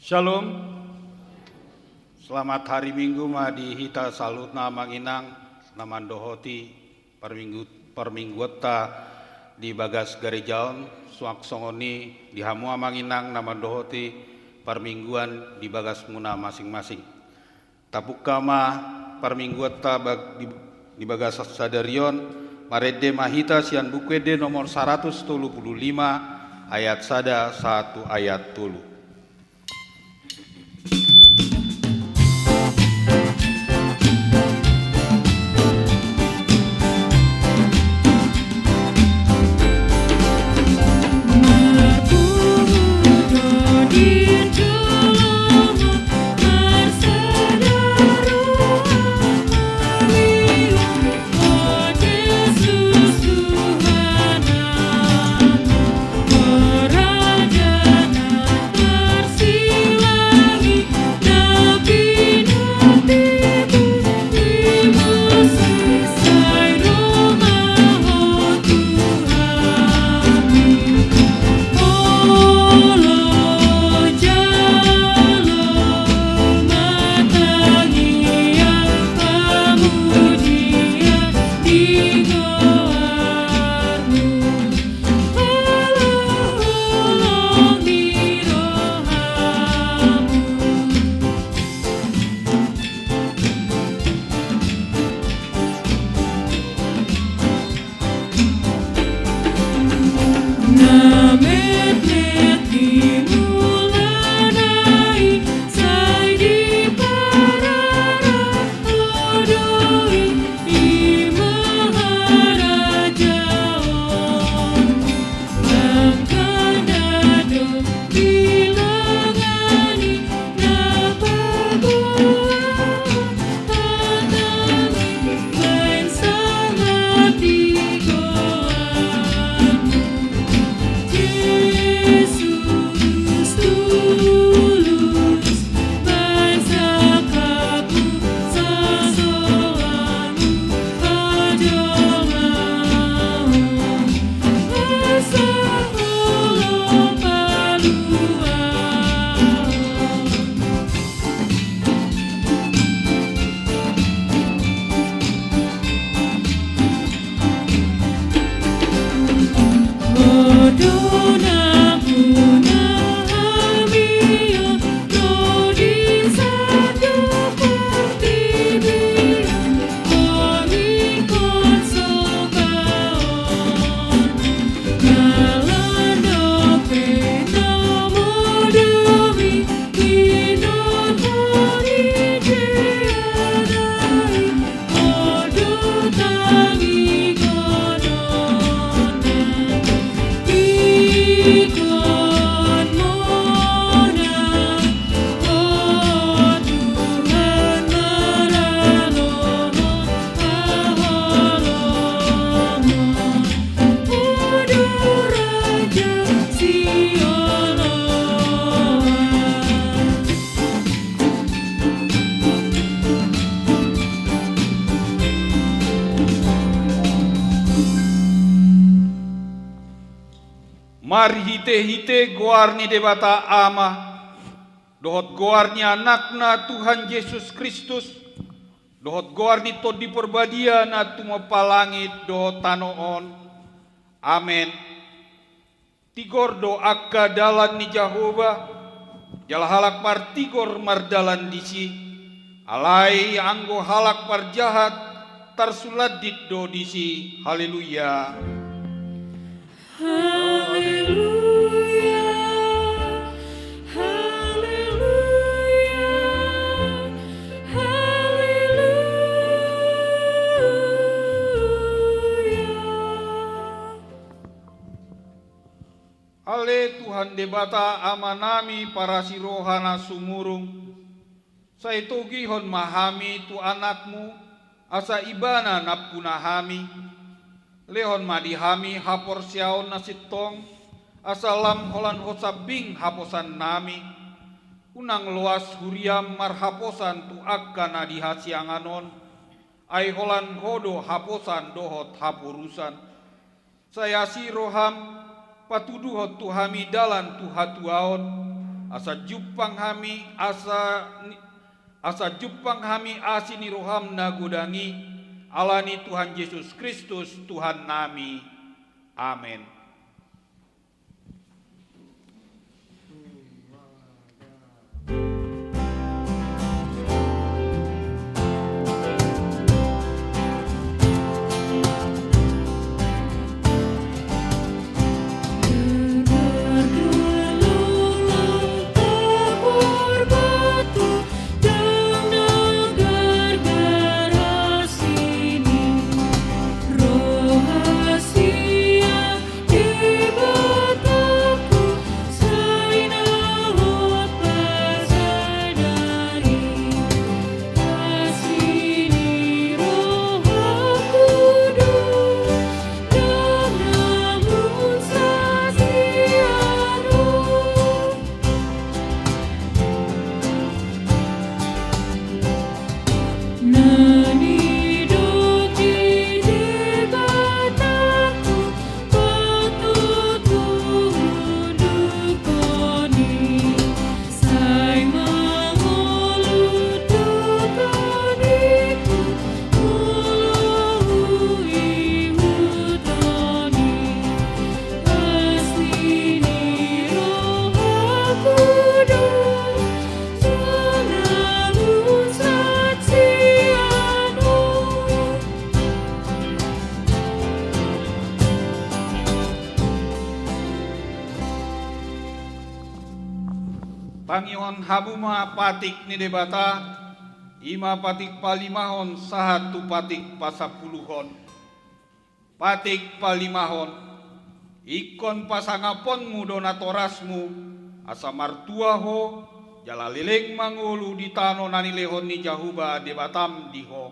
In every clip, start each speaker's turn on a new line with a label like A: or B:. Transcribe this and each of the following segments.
A: Shalom. Selamat hari Minggu madi hita salutna manginang naman dohoti permingguta di bagas garejaon suak songoni di hamua manginang naman dohoti permingguan di bagas muna masing-masing. Tapuk kama permingguta di bagas sadarion marede mahita sian bukwede nomor 135 ayat sada 1 ayat 3. Mari hite-hite goarni debata ama, dohot goarni anakna Tuhan Yesus Kristus, dohot goarni to di perbadia na tumapalangit dohot tanoon. Amen. Tigor do akka dalan ni Jehova, jalahalak par tigor mardalan disi, alai anggo halak par jahat, tarsuladit do disi. Haleluya.
B: Haleluya, haleluya, haleluya.
A: Ale Tuhan debata amanami para sirohana sumurung, saitogihon mahami tu anakmu, asa ibana napunahami. Lehon madihami hapor siaon nasitong asalam holan hosabing haposan nami unang luas huriam marhaposan tu akka nadihasianganon ay holan hodo haposan dohot hapurusan saya si roham patuduhot tu hami dalan tu hatuaon asa jupang hami asini roham nagudangi alani Tuhan Yesus Kristus Tuhan nami. Amin. Pangihon habuma patik ni debata, ima patik palimahon sahatu patik pasapuluhon. Patik palimahon, ikon pasangaponmu donatorasmu, asa martuaho, jalalileng mangulu di tano nanilehon ni jahuba debatam diho.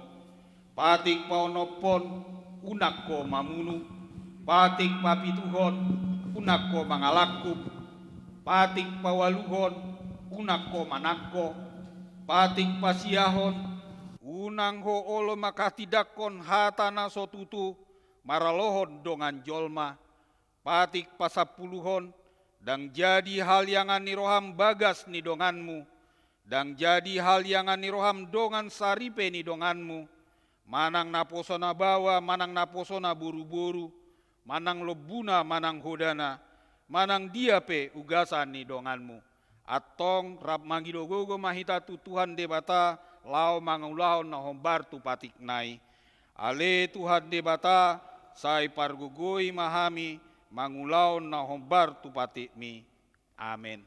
A: Patik paonopon, unakko mamunu, patik papituhon, unakko mangalakup, patik pawaluhon, unakko manakko, patik pasiahon, unang ho olo makatidakon hatana sotutu, maralohon dongan jolma, patik pasapuluhon, dang jadi hal yangan niroham bagas ni donganmu, dang jadi hal yangan niroham dongan saripe ni donganmu, manang naposona bawa, manang naposona buru-buru, manang lobuna, manang hodana, manang diape ugasan ni donganmu. Atong rap mangidogogo mahita tu Tuhan debata lao mangulahon na hombar tu patik nai. Ale Tuhan debata sai pargugoi mahami mangulahon na hombar tu patik mi. Amin.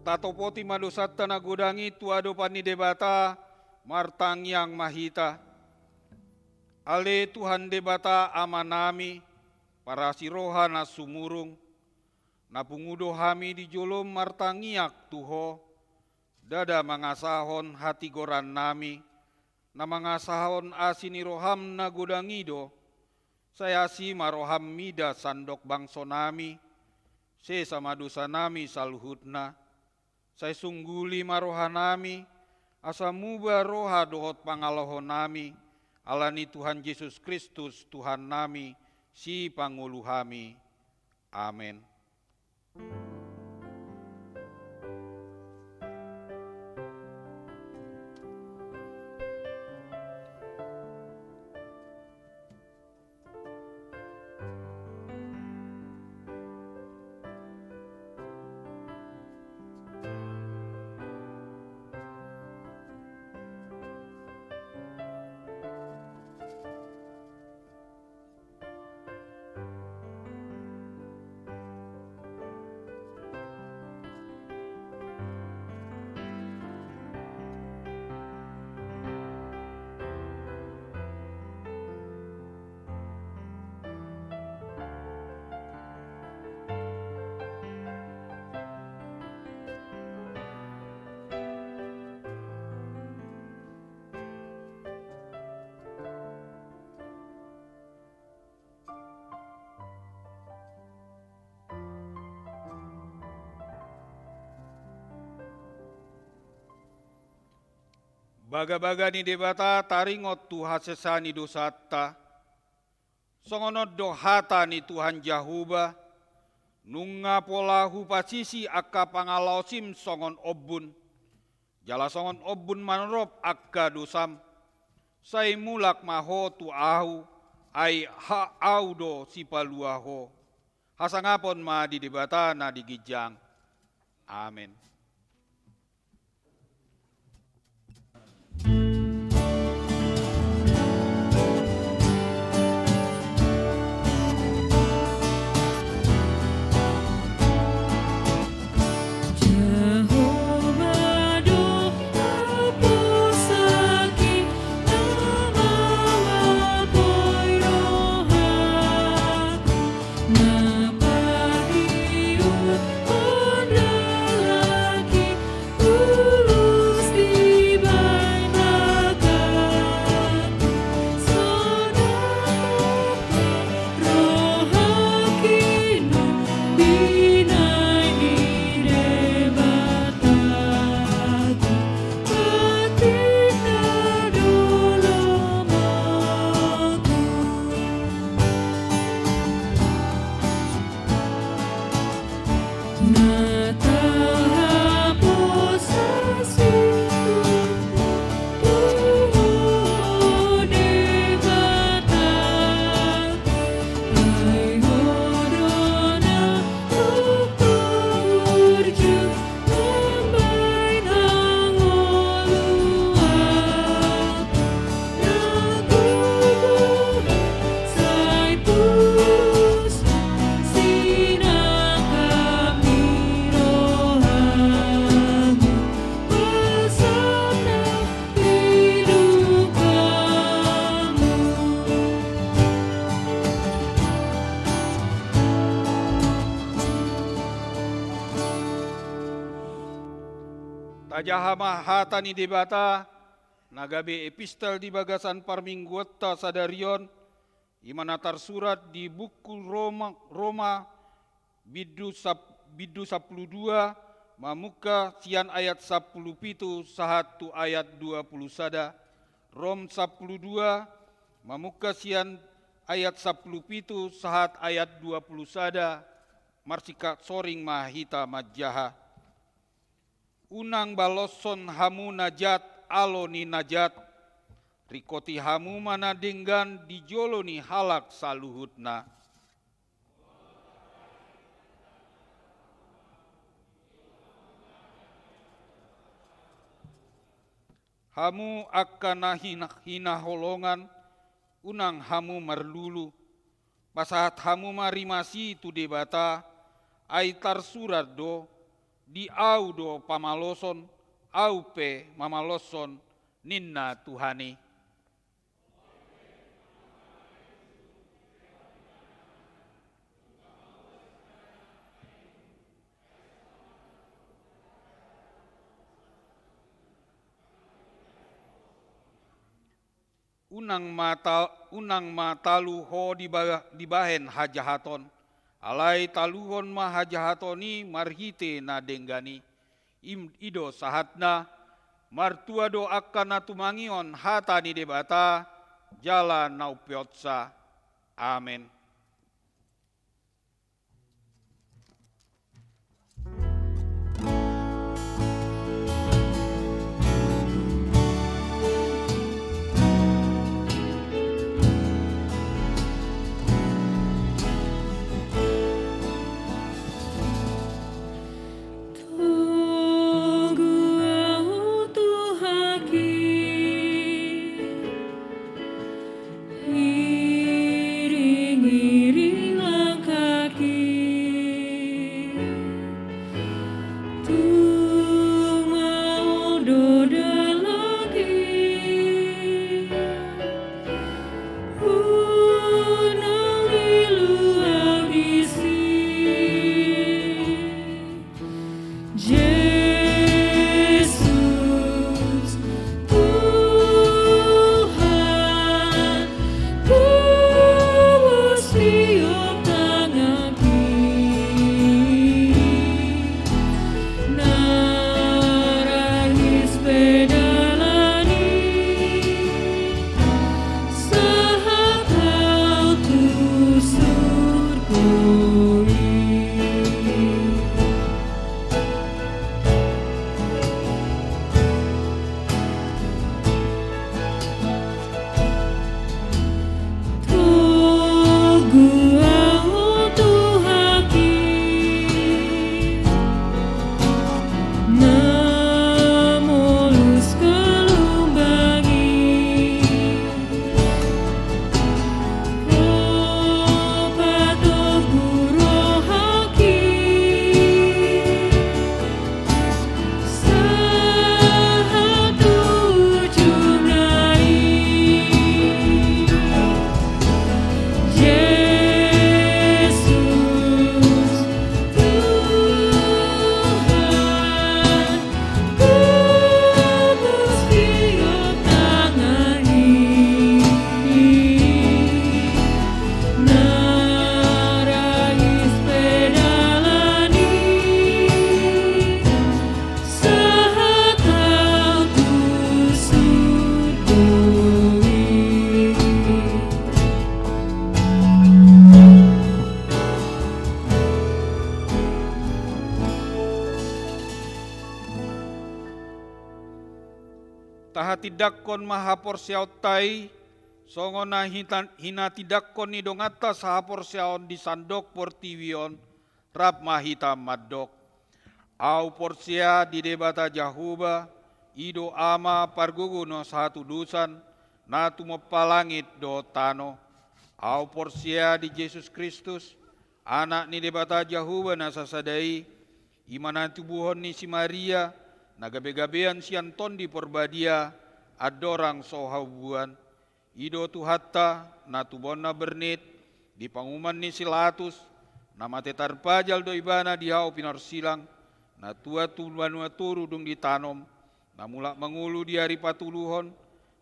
A: Tato poti madosat tanagodangi tuado pani debata martang yang mahita. Ale Tuhan debata amanami para siroha na sumurung. Napungudo hami di jolom martangiak tuho, dada mangasahon hati goran nami, na mangasahon asini roham na godangido, saya si maroham mida sandok bangso nami, se sama dosa nami saluhutna, saya sungguli marohanami, asa muba roha dohot pangalohon nami, alani Tuhan Yesus Kristus Tuhan nami, si panguluhami. Amin. Baga-baga ni debata taringot tu hasesani dosata, songonot dohata ni Tuhan Jahuba, nunga pola hupasisi akka pangalosim songon obun, jala songon obun manrop akka dosam, sai mulak maho tu ahu, ai ha audo sipaluaho, hasangapon ma di debata na digijang. Amin.
B: Jehovah doa posaki nama boy rohaku napadiut ondalaki ulus di bainakaku sodaku rohakinu binai direbataku ketika dolamaku. Nataha posasiku tuho debataku ai hodona tukurju membain hangoluaku nagubuh sai pus sinang kami rohamu bersama hidup kamu.
A: Tajahama hata ni debata, nagabe epistel di bagasan parmingguota sadarion, imanatar surat di buku Roma bidu 12, mamuka sian ayat 17 sahatu ayat 20 sada, Rom 12, mamuka sian ayat 17 sahat ayat 20 sada, marsika soring mahita majaha. Unang baloson hamu najat aloni najat, rikoti hamu mana denggan dijoloni halak saluhutna. Hamu akan hina holongan, unang hamu marlulu, pasahat hamu marimasi tu debata, aitar surat do, di au do pamaloson, au pe mamaloson, ninna Tuhani. unang matalu ho dibahen hajahaton, alai taluhon ma hajahatoni marhite na denggani, ido sahatna, martua do akan natumangion hata ni debata, jala naupiotsa. Amen. Tahatidakkon mahapor siautai, songona hina tidakkon ni dongata sahapor siaon di sandok portiwion, rap mahita maddok. Au porsia di debata jahuba, ido ama pargugu no satu dusan, natu mopalangit do tano. Au porsia di Yesus Kristus, anak ni debata jahuba na sasadai, imana tubuhon ni si Maria, nagabe-gabean si Anton di porbadia, adorang sohabuan, ido tu hatta, natubona bernit, di panguman ni silatus, nama tetar pajal do ibana di hau pinar silang, natua tulwanua turu dung ditanom, namulak mengulu di hari patuluhon,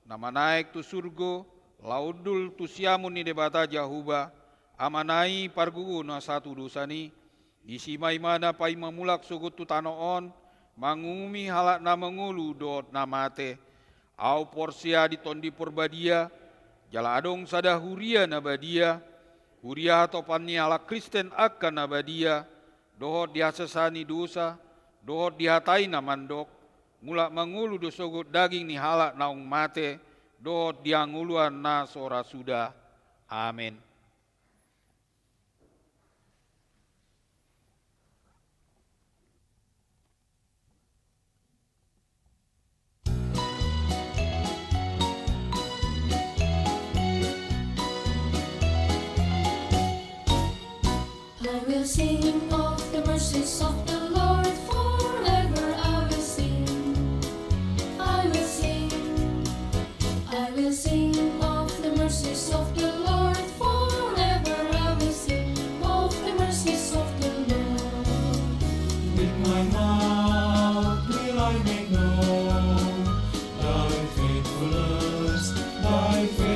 A: nama naik tu surgo, laudul tu siamun ni debata jahuba, amanai pargugu na satu dosani, isimai mana pai mamulak sugut tu tanoon, mangumi halak na mengulu dot namate, au porsia di tondi porbadia, jala adong sada huria nabadia, huria topanni ala Kristen akan nabadia, dohot diasesani dosa, dohot dihatai namandok, mulak mengulu dosogot daging ni halak naung mate, dohot dianguluan na sora sudah. Amin.
C: I will sing of the mercies of the Lord forever. I will sing. I will sing. I will sing of the mercies of the Lord forever. I will sing of the mercies of the Lord.
D: With my mouth will I make known thy faithfulness, thy faithfulness.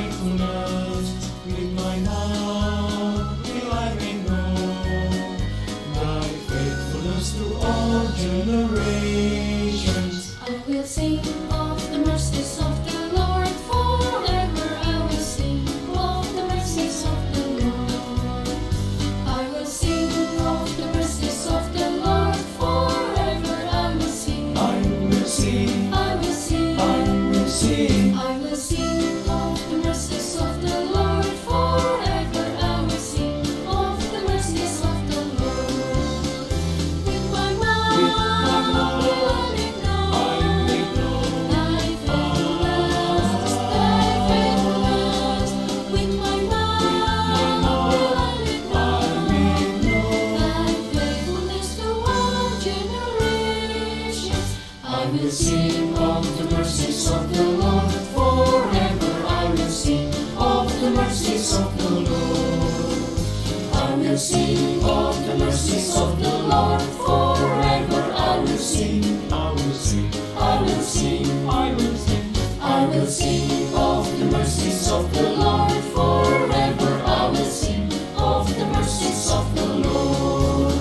C: will sing of the mercies of the Lord forever. I will sing,
D: I will sing,
C: I will sing,
D: I will sing,
C: I will sing of the mercies of the Lord forever. I will sing of the mercies of the Lord.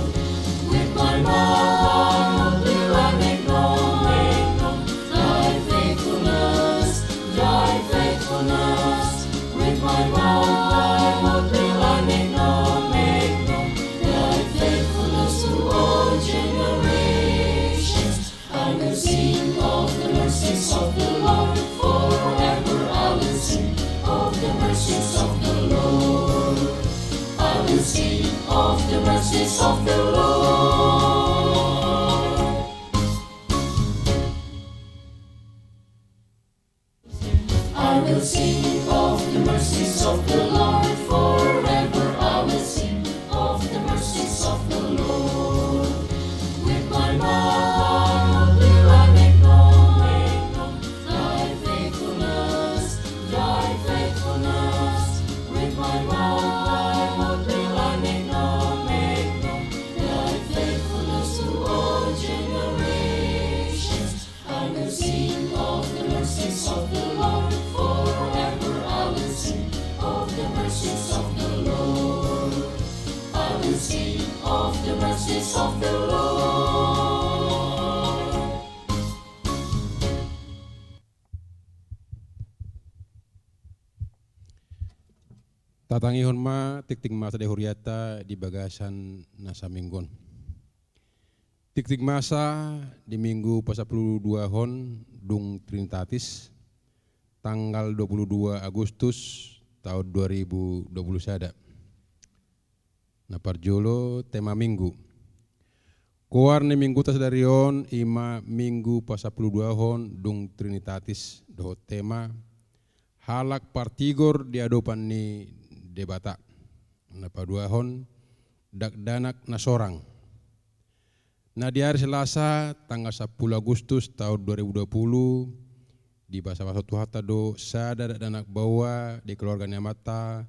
C: With my mouth will I make known thy faithfulness, thy faithfulness. With my mouth will I make known thy faithfulness to all generations. I will sing of the mercies of the Lord forever. I will sing of the mercies of the Lord. I will sing of the mercies of the Lord. I will sing of the mercies of the Lord forever. I will sing of the mercies of the Lord. With my mouth will I make known thy faithfulness, thy faithfulness. With my mouth will I make known thy faithfulness to all generations. I will sing of the mercies of the Lord forever. I will sing of the mercies of the Lord. I will sing of the mercies of the Lord.
E: Tatangihon ma tiktik masa de huriata di bagasan nasa minggon. Tiktik masa di minggu pasapuluh dua hon dung Trinitatis tanggal 22 Agustus tahun 2021. Naparjolo tema minggu. Koar ni minggu tas darion ima minggu pasapuluh dua hon dung Trinitatis do tema halak partigor di adopan ni debata. Napaduahon dakdanak nasorang. Nah di hari Selasa tanggal 10 Agustus tahun 2020 di bahasa Tuhan do sada dakdanak bawa di keluarganya mata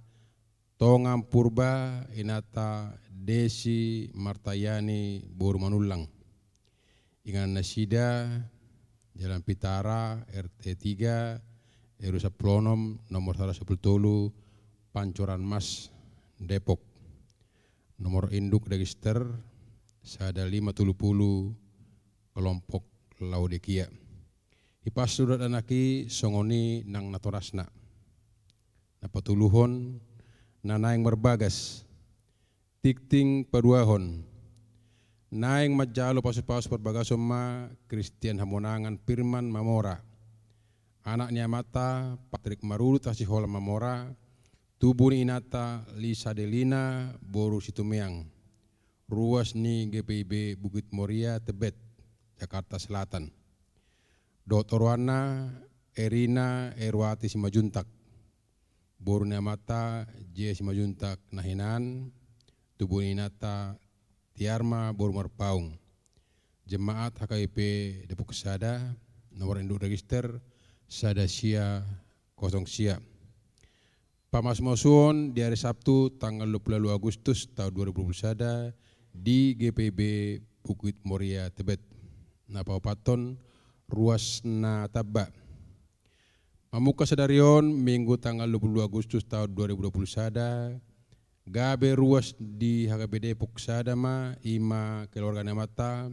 E: Tongam Purba Inata Desi Martayani Boru Manulang. Ingan Nasida Jalan Pitara RT 3 RW 10 nomor 110 Pancoran Mas Depok. Nomor induk register sada 570 kelompok Laudekia. Ipas surat anaki songoni nang natorasna. Napatuluhon nanaing merbagas. Tikting paduahon. Naing majalo pasus-pasus perbagasoma Christian Hamonangan Firman Mamora. Anaknya mata Patrick Marulu Tasihola Mamora. Tubuh ni Inata Lisa Delina Boru Situmeang. Ruas ni GPIB Bukit Moria Tebet Jakarta Selatan. Dr. Wana Erina Erwati Simajuntak. Boru ni mata J Simajuntak Nahinan. Tubuh ni Inata Tiarma Boru Marpaung. Jemaat HKIP Depok Sada. Nomor induk register Sada Sia Kosong Sia. Pamas Mosuon di hari Sabtu tanggal 22 Agustus tahun 2021 di GPB Bukit Moria Tebet. Napa paton ruas na tabba. Mamuka sedarion minggu tanggal 22 Agustus tahun 2021 gabe ruas di HKBD Depok Sada ma ima keluarga mata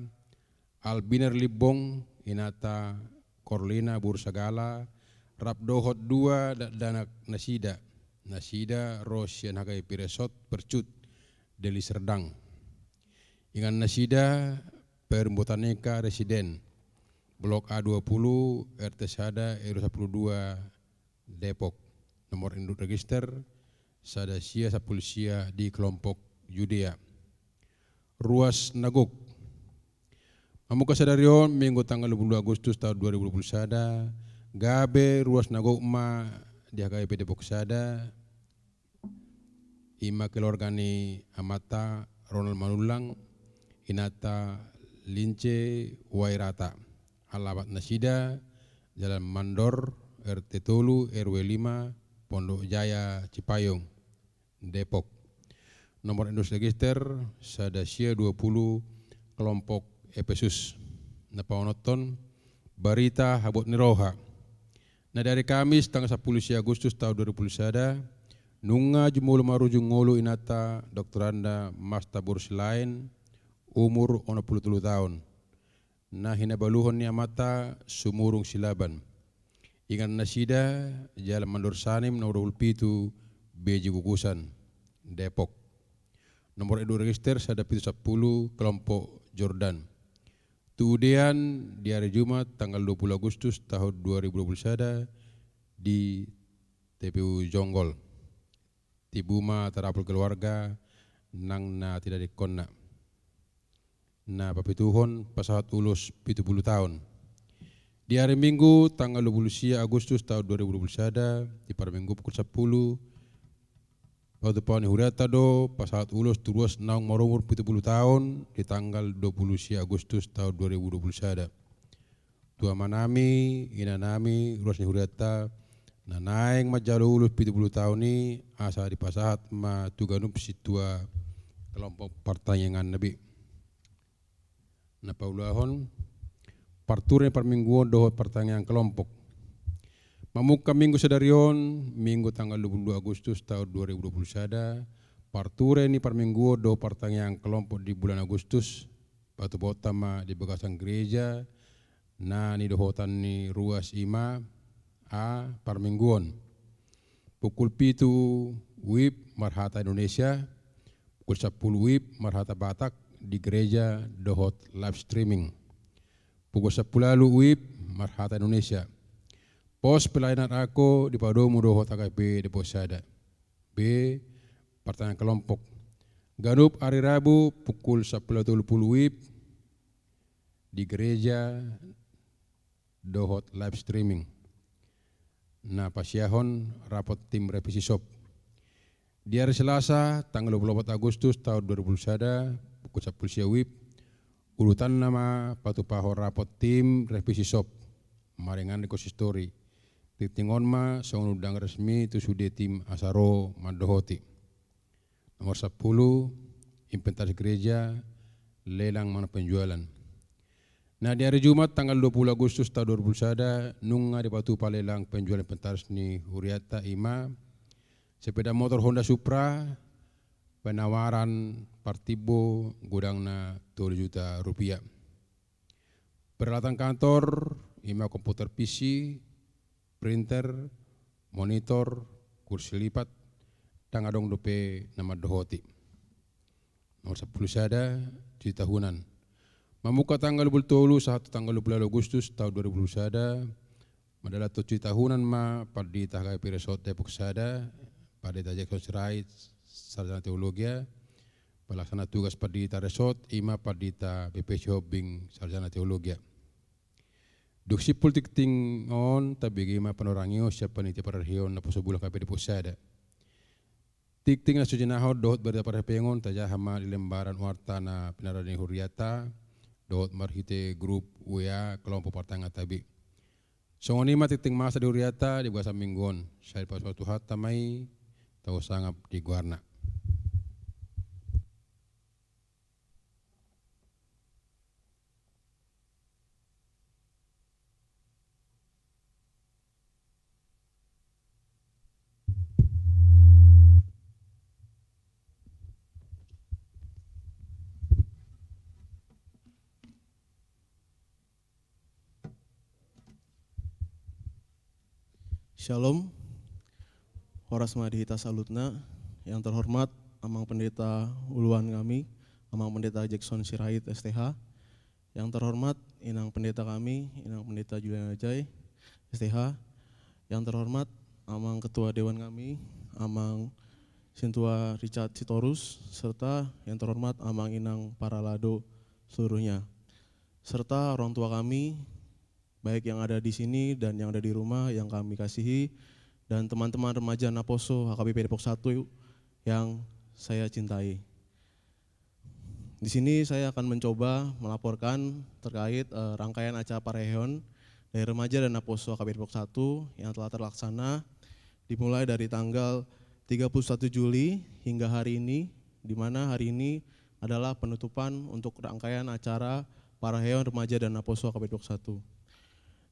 E: Albiner Libong Inata Korlina Bursagala Rapdohot 2 Danak Nasida. Nasida Rosian Hagai Piresot Percut Deli Serdang. Ingan Nasida Perbotanika Residen Blok A20 RT Sada RW 12 Depok. Nomor induk register Sada Sia Sapulsia di kelompok Judea. Ruas Nagok. Mamuka sadarion minggu tanggal 22 Agustus tahun 2021 gabe ruas Nagok ma di HKIP Depok Sada. Ima keluargani Amata Ronald Manulang Inata Lince Wairata. Alamat Nasida Jalan Mandor RT Tolu RW 5 Pondok Jaya Cipayung Depok. Nomor indus register sada sia 20 kelompok Efesus. Na paunoton Barita Habot Niroha. Na dari Kamis tanggal 10 Agustus tahun 2021 nunga jumulu marujung ngolu inata Dr. Anda Mas Tabur Silain umur 63 tahun. Na hinabaluhon ni amata sumurung silaban. Ingan nasida jalan mandor sanim nomor 7 Beji Gugusan Depok. Nomor edu register sada 10 kelompok Jordan. Kemudian di hari Jumat tanggal 20 Agustus tahun 2021 di TPU Jonggol. Tibuma terapul keluarga nang na tidak dikonna. Na papituhon pesawat ulus 70 tahun. Di hari Minggu tanggal 20 Agustus tahun 2021 di pada Minggu pukul 10 waktu Pani Hurata do pesawat ulus terus naung marumur 70 tahun di tanggal 20 Agustus tahun 2021. Tua manami, ina nami, urus ni Hurata na naeng majalu ulus 70 tahun ni asa di pasahat ma tuganup si tua kelompok pertanyaan nabi. Na paulahon parturnya permingguan dohot pertanyaan kelompok. Mamuka minggu sedarion, minggu tanggal 22 Agustus tahun 2021, parture ni perminggu do pertanyaan kelompok di bulan Agustus, batu botama di bagasan gereja, na ni dohotan ni ruas ima, a permingguan. Pukul 7 WIB Marhata Indonesia, pukul 10 WIB Marhata Batak di gereja dohot live streaming. Pukul 10 lalu WIB Marhata Indonesia. Pos pelayanan aku di Padomu dohot AKP di Posada. B. Pertanyaan kelompok. Ganup hari Rabu pukul 10.30 WIB di gereja dohot live streaming. Na pasiahon rapot tim revisi shop. Di hari Selasa tanggal 24 Agustus tahun 2021 pukul 10 WIB urutan nama patupaho rapot tim revisi shop. Maringan ekosistori. Titingon ma song udang resmi itu sudah tim Asaro Madohoti. Nomor 10 inventaris gereja lelang mana penjualan. Nah di hari Jumat tanggal 20 Agustus tahun 2021 nunga di batu palelang penjualan inventaris ni Huriata Ima sepeda motor Honda Supra penawaran Partibo gudangna 2 juta rupiah. Peralatan kantor Ima komputer PC, printer, monitor, kursi lipat, tangadong dope nama dohoti. Nomor 10 sada di tahunan. Mamuka tanggal 20 saat tanggal 20 Agustus tahun 2021 adalah 7 tahunan ma pada tahgai Resort Depok Sada pada Jackson Serait sarjana teologi pelaksana tugas pada resort ima pada BPC Hobbing sarjana teologi. Duksi politik tingon tapi gima panorangio siapa ni tiap rehion na posobulang kape di Posada. Tik-tik na sujinaho dohot berda para pengon taja hama di lembaran warta na pinarani Huriata dohot marhite grup WA kelompok partanga tabi. Songoni ma tik-tik masa di Huriata di bahasa mingguan. Saya pas waktu hat tamai tahu sangap di Guarna.
F: Shalom, Horas Madihita Salutna, yang terhormat Amang Pendeta Uluan kami, Amang Pendeta Jackson Sirait STH, yang terhormat Inang Pendeta kami, Inang Pendeta Julian Ajay STH, yang terhormat Amang Ketua Dewan kami, Amang Sintua Richard Sitorus, serta yang terhormat Amang Inang Paralado seluruhnya, serta orang tua kami, baik yang ada di sini dan yang ada di rumah yang kami kasihi, dan teman-teman remaja Naposo HKBP Depok 1 yang saya cintai. Di sini saya akan mencoba melaporkan terkait rangkaian acara Pareheon dari remaja dan Naposo HKBP Depok 1 yang telah terlaksana dimulai dari tanggal 31 Juli hingga hari ini di mana hari ini adalah penutupan untuk rangkaian acara Paraheon Remaja dan Apostol KBP 1.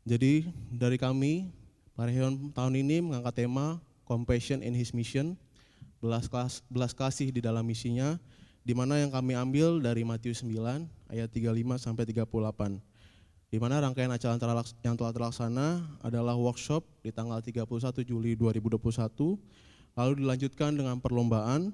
F: Jadi dari kami, Paraheon tahun ini mengangkat tema Compassion in His Mission, belas kasih di dalam misinya, di mana yang kami ambil dari Matius 9 ayat 35 sampai 38. Di mana rangkaian acara yang telah terlaksana adalah workshop di tanggal 31 Juli 2021, lalu dilanjutkan dengan perlombaan,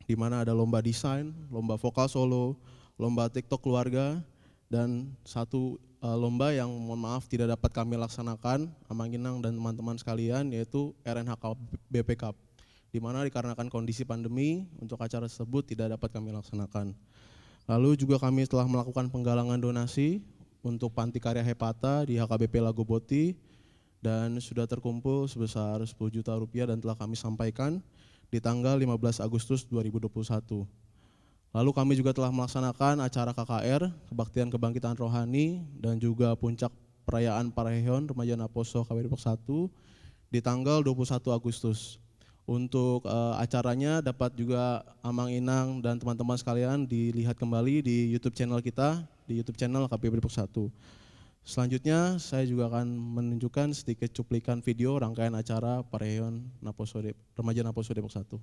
F: di mana ada lomba desain, lomba vokal solo, lomba TikTok keluarga, dan satu lomba yang mohon maaf tidak dapat kami laksanakan, Amang Ginang dan teman-teman sekalian, yaitu RNHK BP Cup, di mana dikarenakan kondisi pandemi, untuk acara tersebut tidak dapat kami laksanakan. Lalu juga kami telah melakukan penggalangan donasi untuk Panti Karya Hepata di HKBP Lagoboti, dan sudah terkumpul sebesar 10 juta rupiah dan telah kami sampaikan di tanggal 15 Agustus 2021. Lalu kami juga telah melaksanakan acara KKR, Kebaktian Kebangkitan Rohani, dan juga puncak perayaan Paraheon Remaja dan Apostol KBP 1 di tanggal 21 Agustus. Untuk acaranya dapat juga Amang Inang dan teman-teman sekalian dilihat kembali di YouTube channel kita, di YouTube channel KBP Depok 1. Selanjutnya saya juga akan menunjukkan sedikit cuplikan video rangkaian acara Paraheon Remaja dan Apostol Depok 1.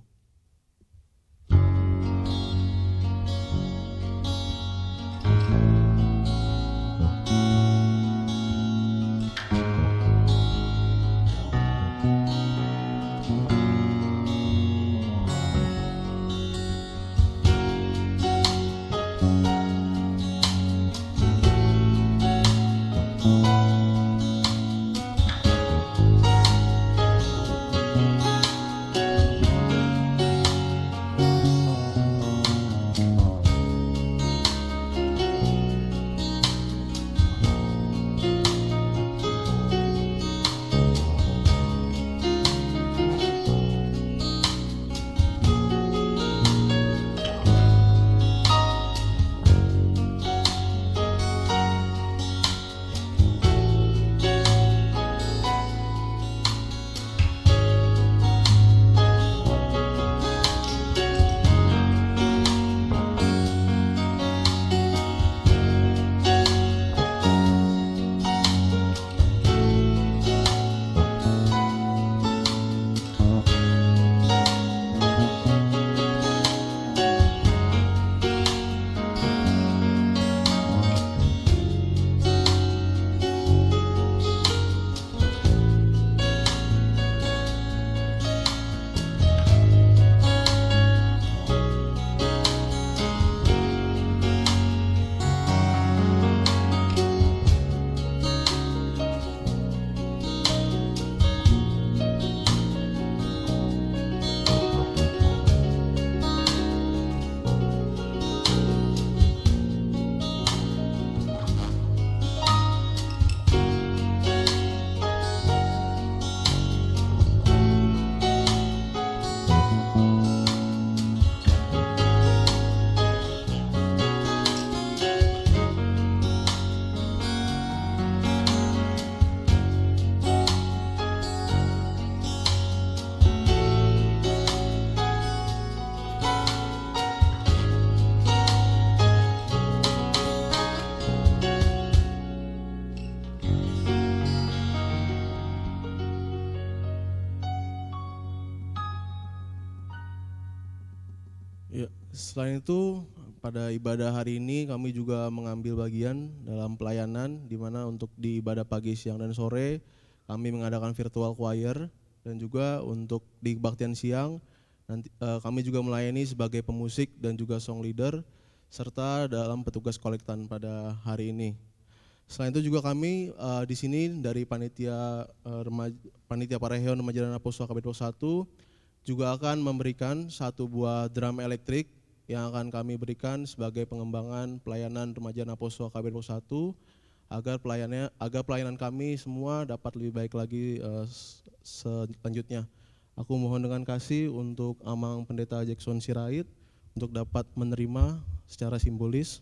F: Ya, selain itu pada ibadah hari ini kami juga mengambil bagian dalam pelayanan, di mana untuk di ibadah pagi, siang, dan sore kami mengadakan virtual choir, dan juga untuk di kebaktian siang nanti kami juga melayani sebagai pemusik dan juga song leader serta dalam petugas kolektan pada hari ini. Selain itu juga kami di sini dari panitia Paraheon Remaja dan Apostol KBP 1 juga akan memberikan satu buah drum elektrik yang akan kami berikan sebagai pengembangan pelayanan Remaja dan Apostol KBP 1 agar pelayanan kami semua dapat lebih baik lagi selanjutnya. Aku mohon dengan kasih untuk Amang Pendeta Jackson Sirait untuk dapat menerima secara simbolis.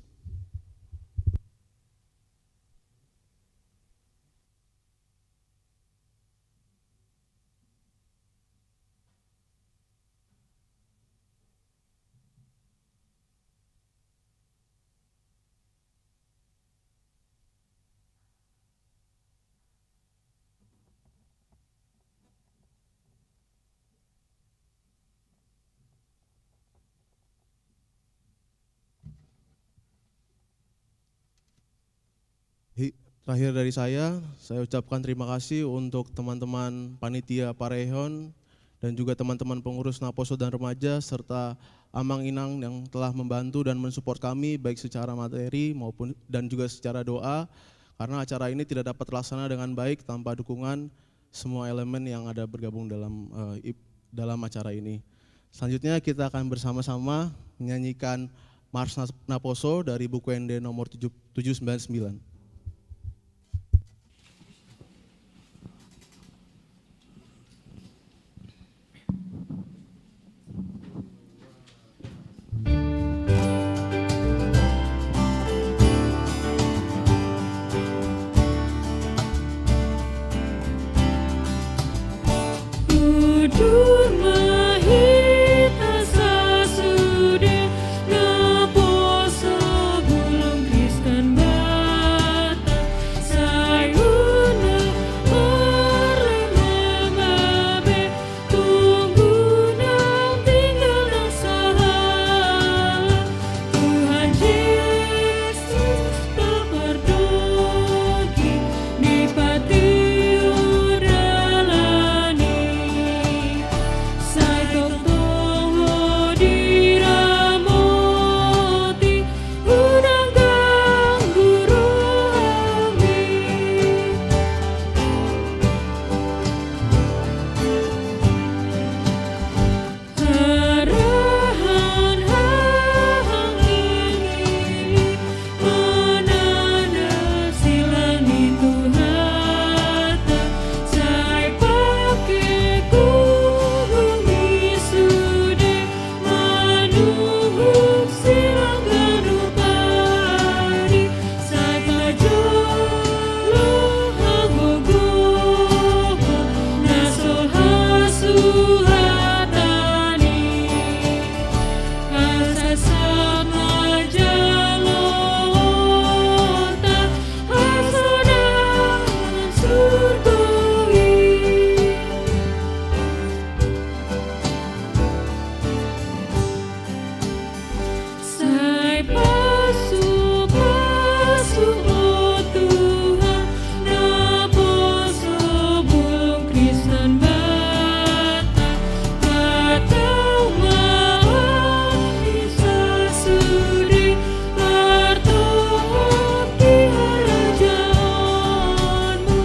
F: Terakhir dari saya ucapkan terima kasih untuk teman-teman panitia Parehon dan juga teman-teman pengurus Naposo dan Remaja serta Amang Inang yang telah membantu dan mensupport kami baik secara materi maupun dan juga secara doa, karena acara ini tidak dapat terlaksana dengan baik tanpa dukungan semua elemen yang ada bergabung dalam acara ini. Selanjutnya kita akan bersama-sama menyanyikan Mars Naposo dari buku ND nomor 799.
B: Kudur mahita sasude Naposo bulung Kristen bata sayuna orlemabe tunggu nang tinggal nang sahala Tuhan Yesus terperdogi di patio dalani Sai toktongo diramoti unang guru ami Harahan hahang ingili Manana silang itu hata Sai pake kuhumi sude Manuhuk silang ganupari Sai kajolo hagogoba Nasol hasuhatani Asasama jalota Hasodangan surgawi Sai pasu oh Tuhan Naposo bulung Kristen bata Katau maaf sasudi Bertohok di harajaanmu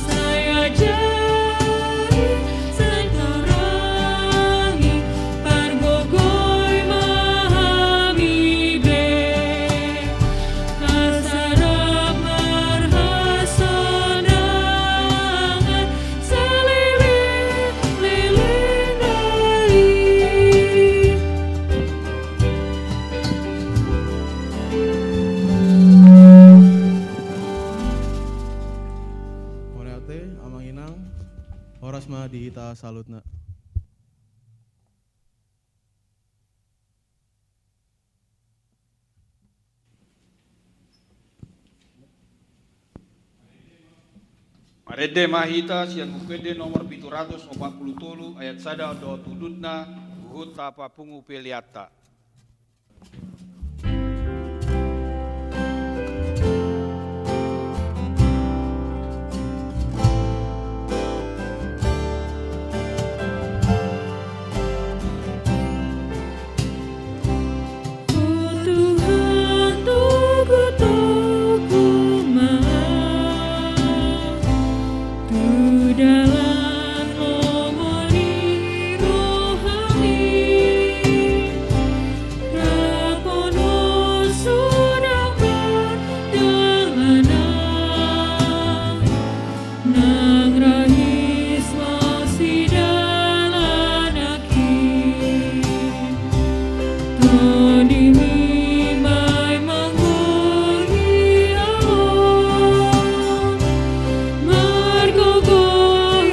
B: Saya jari, saya terangi Pargogoy mahamibe Hasarap marhasanangan Saliling-liling dari
F: Moreate, Amang Inang, Horas Madihita Salutna.
A: Marede mahita sian bukede nomor 743 ayat sada do tudutna uhut tapa pungu peliata.
B: Oh Tuhan tugu-tugu maaf Tu dalam omoli rohani Rapono sudah berdalanan Nang rahis masih dalanaki Todi mimai manggohi awon Margogohon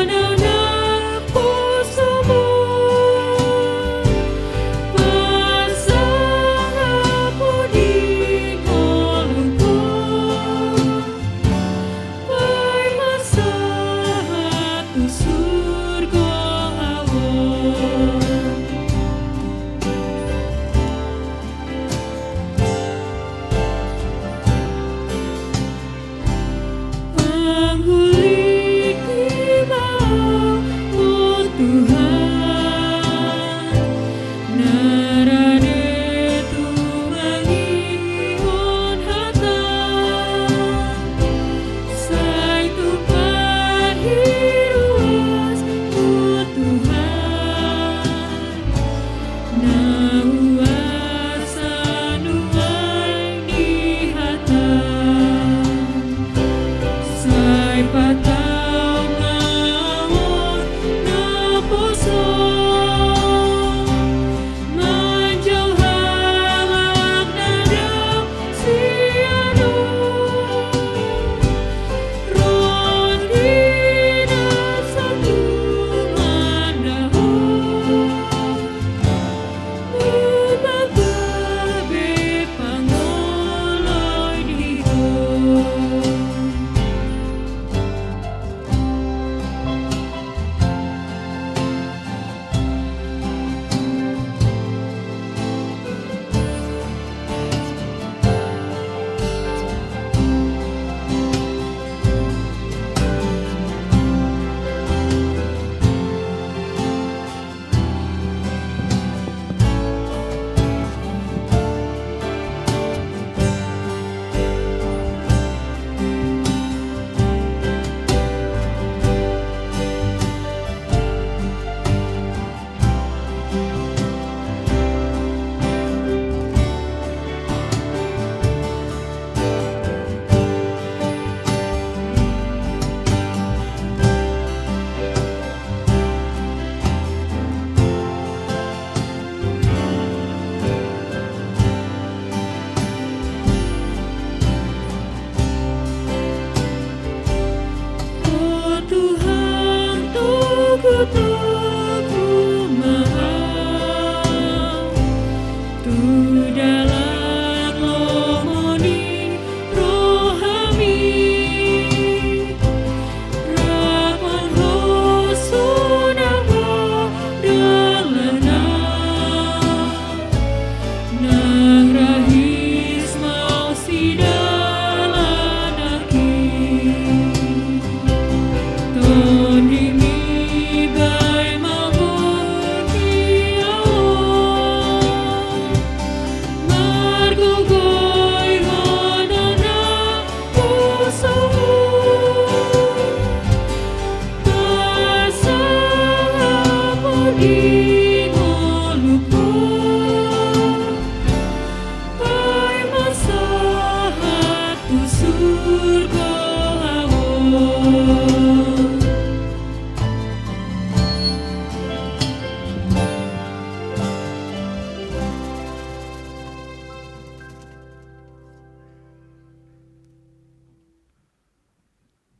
B: anak posomo Pasang aku di kolongku Pai masa hatu surga awon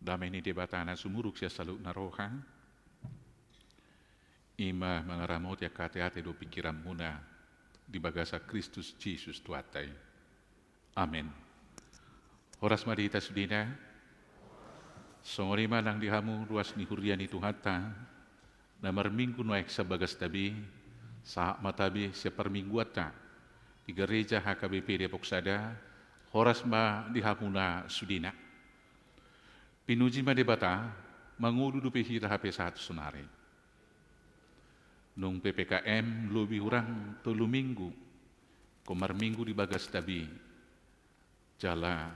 G: damai ni debatana sumuruk sia saluk naroha. Ima mangaramot ya kate-ate do pikiran muna di bagasa Kristus Jesus tuatai. Amin. Horas madita sudina, songorima nang dihamu ruas ni hurian itu hata, namar minggu noek sabagas tabi, saat matabi siapar mingguata, di gereja HKBP Depok Sada, horas ma dihamuna sudina. Pinuji ma debata, mangudu dupe hita HP 1 sunare. Nung PPKM lebih kurang 3 minggu, komar minggu di bagas tabi, jala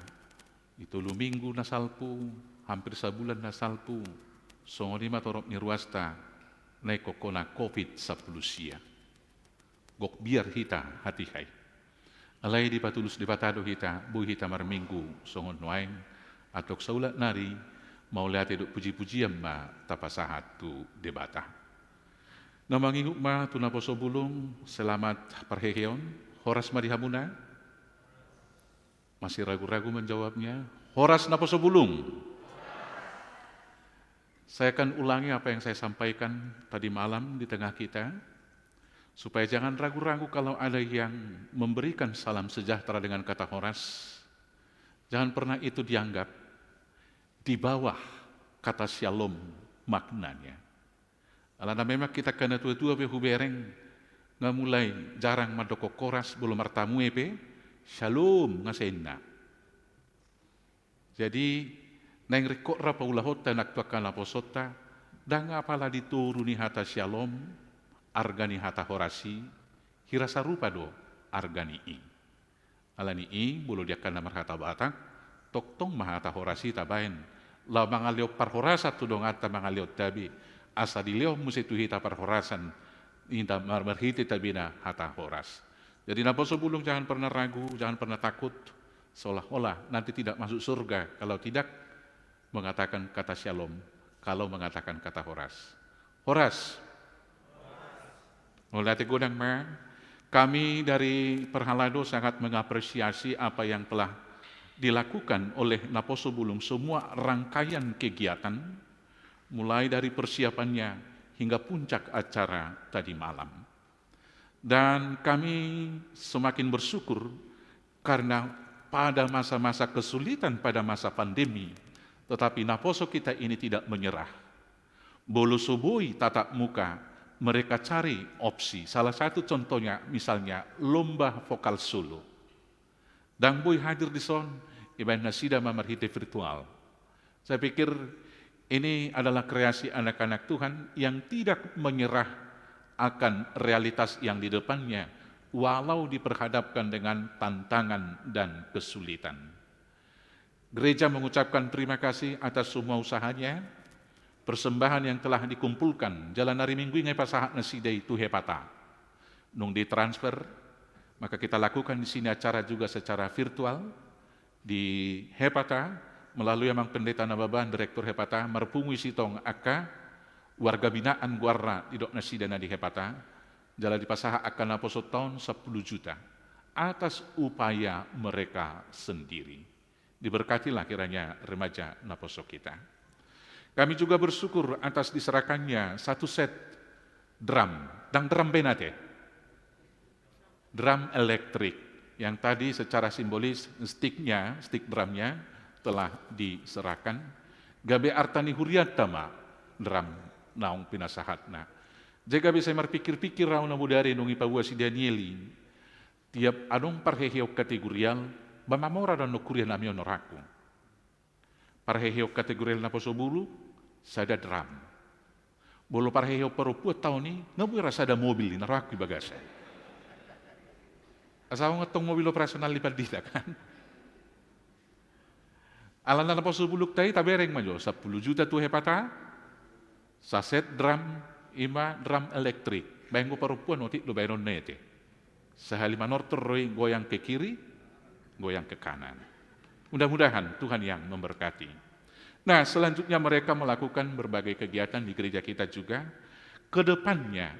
G: itu 3 minggu nasalpu, hampir sebulan nasalpu, songorima torop ni ruasta, naik kokona COVID-10 sia. Gok biar hita hati hai. Alai di patulus di patado hita, bu hita mar minggu, songon noain, atok saulat nari, mau lihat eduk puji-pujian ma tapasahat tu debata. Namanginguk ma tu naposo bulung, selamat parheheon, horas ma dihamuna. Masih ragu-ragu menjawabnya, horas naposo bulung. Saya akan ulangi apa yang saya sampaikan tadi malam di tengah kita, supaya jangan ragu-ragu kalau ada yang memberikan salam sejahtera dengan kata horas. Jangan pernah itu dianggap di bawah kata shalom maknanya. Alana memang kita kena tua-tua be hubereng, nggak mulai jarang madoko koras belum martamu epe, shalom ngasenna. Jadi neng rekok rapa ulahota nak tuakan laposota, dan ngapala dituruni hata shalom, argani hata horasi, hirasa rupa do argani i. Alani i bulu dia kana marhata batak, toktong mahata horasi tabain. La mangalio parhorasa tu dong ata mangalio tabi. Asa dileo musi tu hita parhorasan, inta marhiti tabina hata horas. Jadi naposo bulung jangan pernah ragu, jangan pernah takut, seolah-olah nanti tidak masuk surga kalau tidak mengatakan kata shalom, kalau mengatakan kata horas. Horas. Oleh godang ma, kami dari Perhalado sangat mengapresiasi apa yang telah dilakukan oleh Naposo Bulung, semua rangkaian kegiatan, mulai dari persiapannya hingga puncak acara tadi malam. Dan kami semakin bersyukur karena pada masa-masa kesulitan, pada masa pandemi, tetapi Naposo kita ini tidak menyerah. Bolo soboi tatap muka, mereka cari opsi. Salah satu contohnya misalnya lomba vokal solo. Dan boy hadir di son, ibadah nasida mamarhite virtual. Saya pikir ini adalah kreasi anak-anak Tuhan yang tidak menyerah akan realitas yang di depannya, walau diperhadapkan dengan tantangan dan kesulitan. Gereja mengucapkan terima kasih atas semua usahanya, persembahan yang telah dikumpulkan, jalan hari minggu ingai pasahat nasida itu hepata. Nung ditransfer, maka kita lakukan di sini acara juga secara virtual, di hepata, melalui Amang Pendeta Nababan, Direktur Hepata, merpungui sitong aka, warga binaan guarna di dok nasi dana di Hepata, jala di pasaha akan naposo tahun 10 juta, atas upaya mereka sendiri. Diberkatilah kiranya remaja naposo kita. Kami juga bersyukur atas diserahkannya 1 set drum, dan drum benate, drum elektrik, yang tadi secara simbolis stick drumnya, telah diserahkan. Gabe artani huriatama dram naung pinasahatna. Jika bisa merpikir-pikir rauna budari nungi pawua si Danieli, tiap adong parheheo kategorial, bamamora dan nukuria namio noraku. Parheheo kategorial naposo bulu, sada dram. Bolo parheheo perupua tahun ini, ngabuira sada mobil naraku bagasa. Asal ngetong mobil operasional lipat dita kan. Alana naposo buluk tay tabereng majo 10 juta tu hepata, saset drum, 5 drum elektrik. Bayang perempuan otik lo bayron nete. Sehali manor terroi goyang ke kiri, goyang ke kanan. Mudah-mudahan Tuhan yang memberkati. Nah, selanjutnya mereka melakukan berbagai kegiatan di gereja kita juga. Kedepannya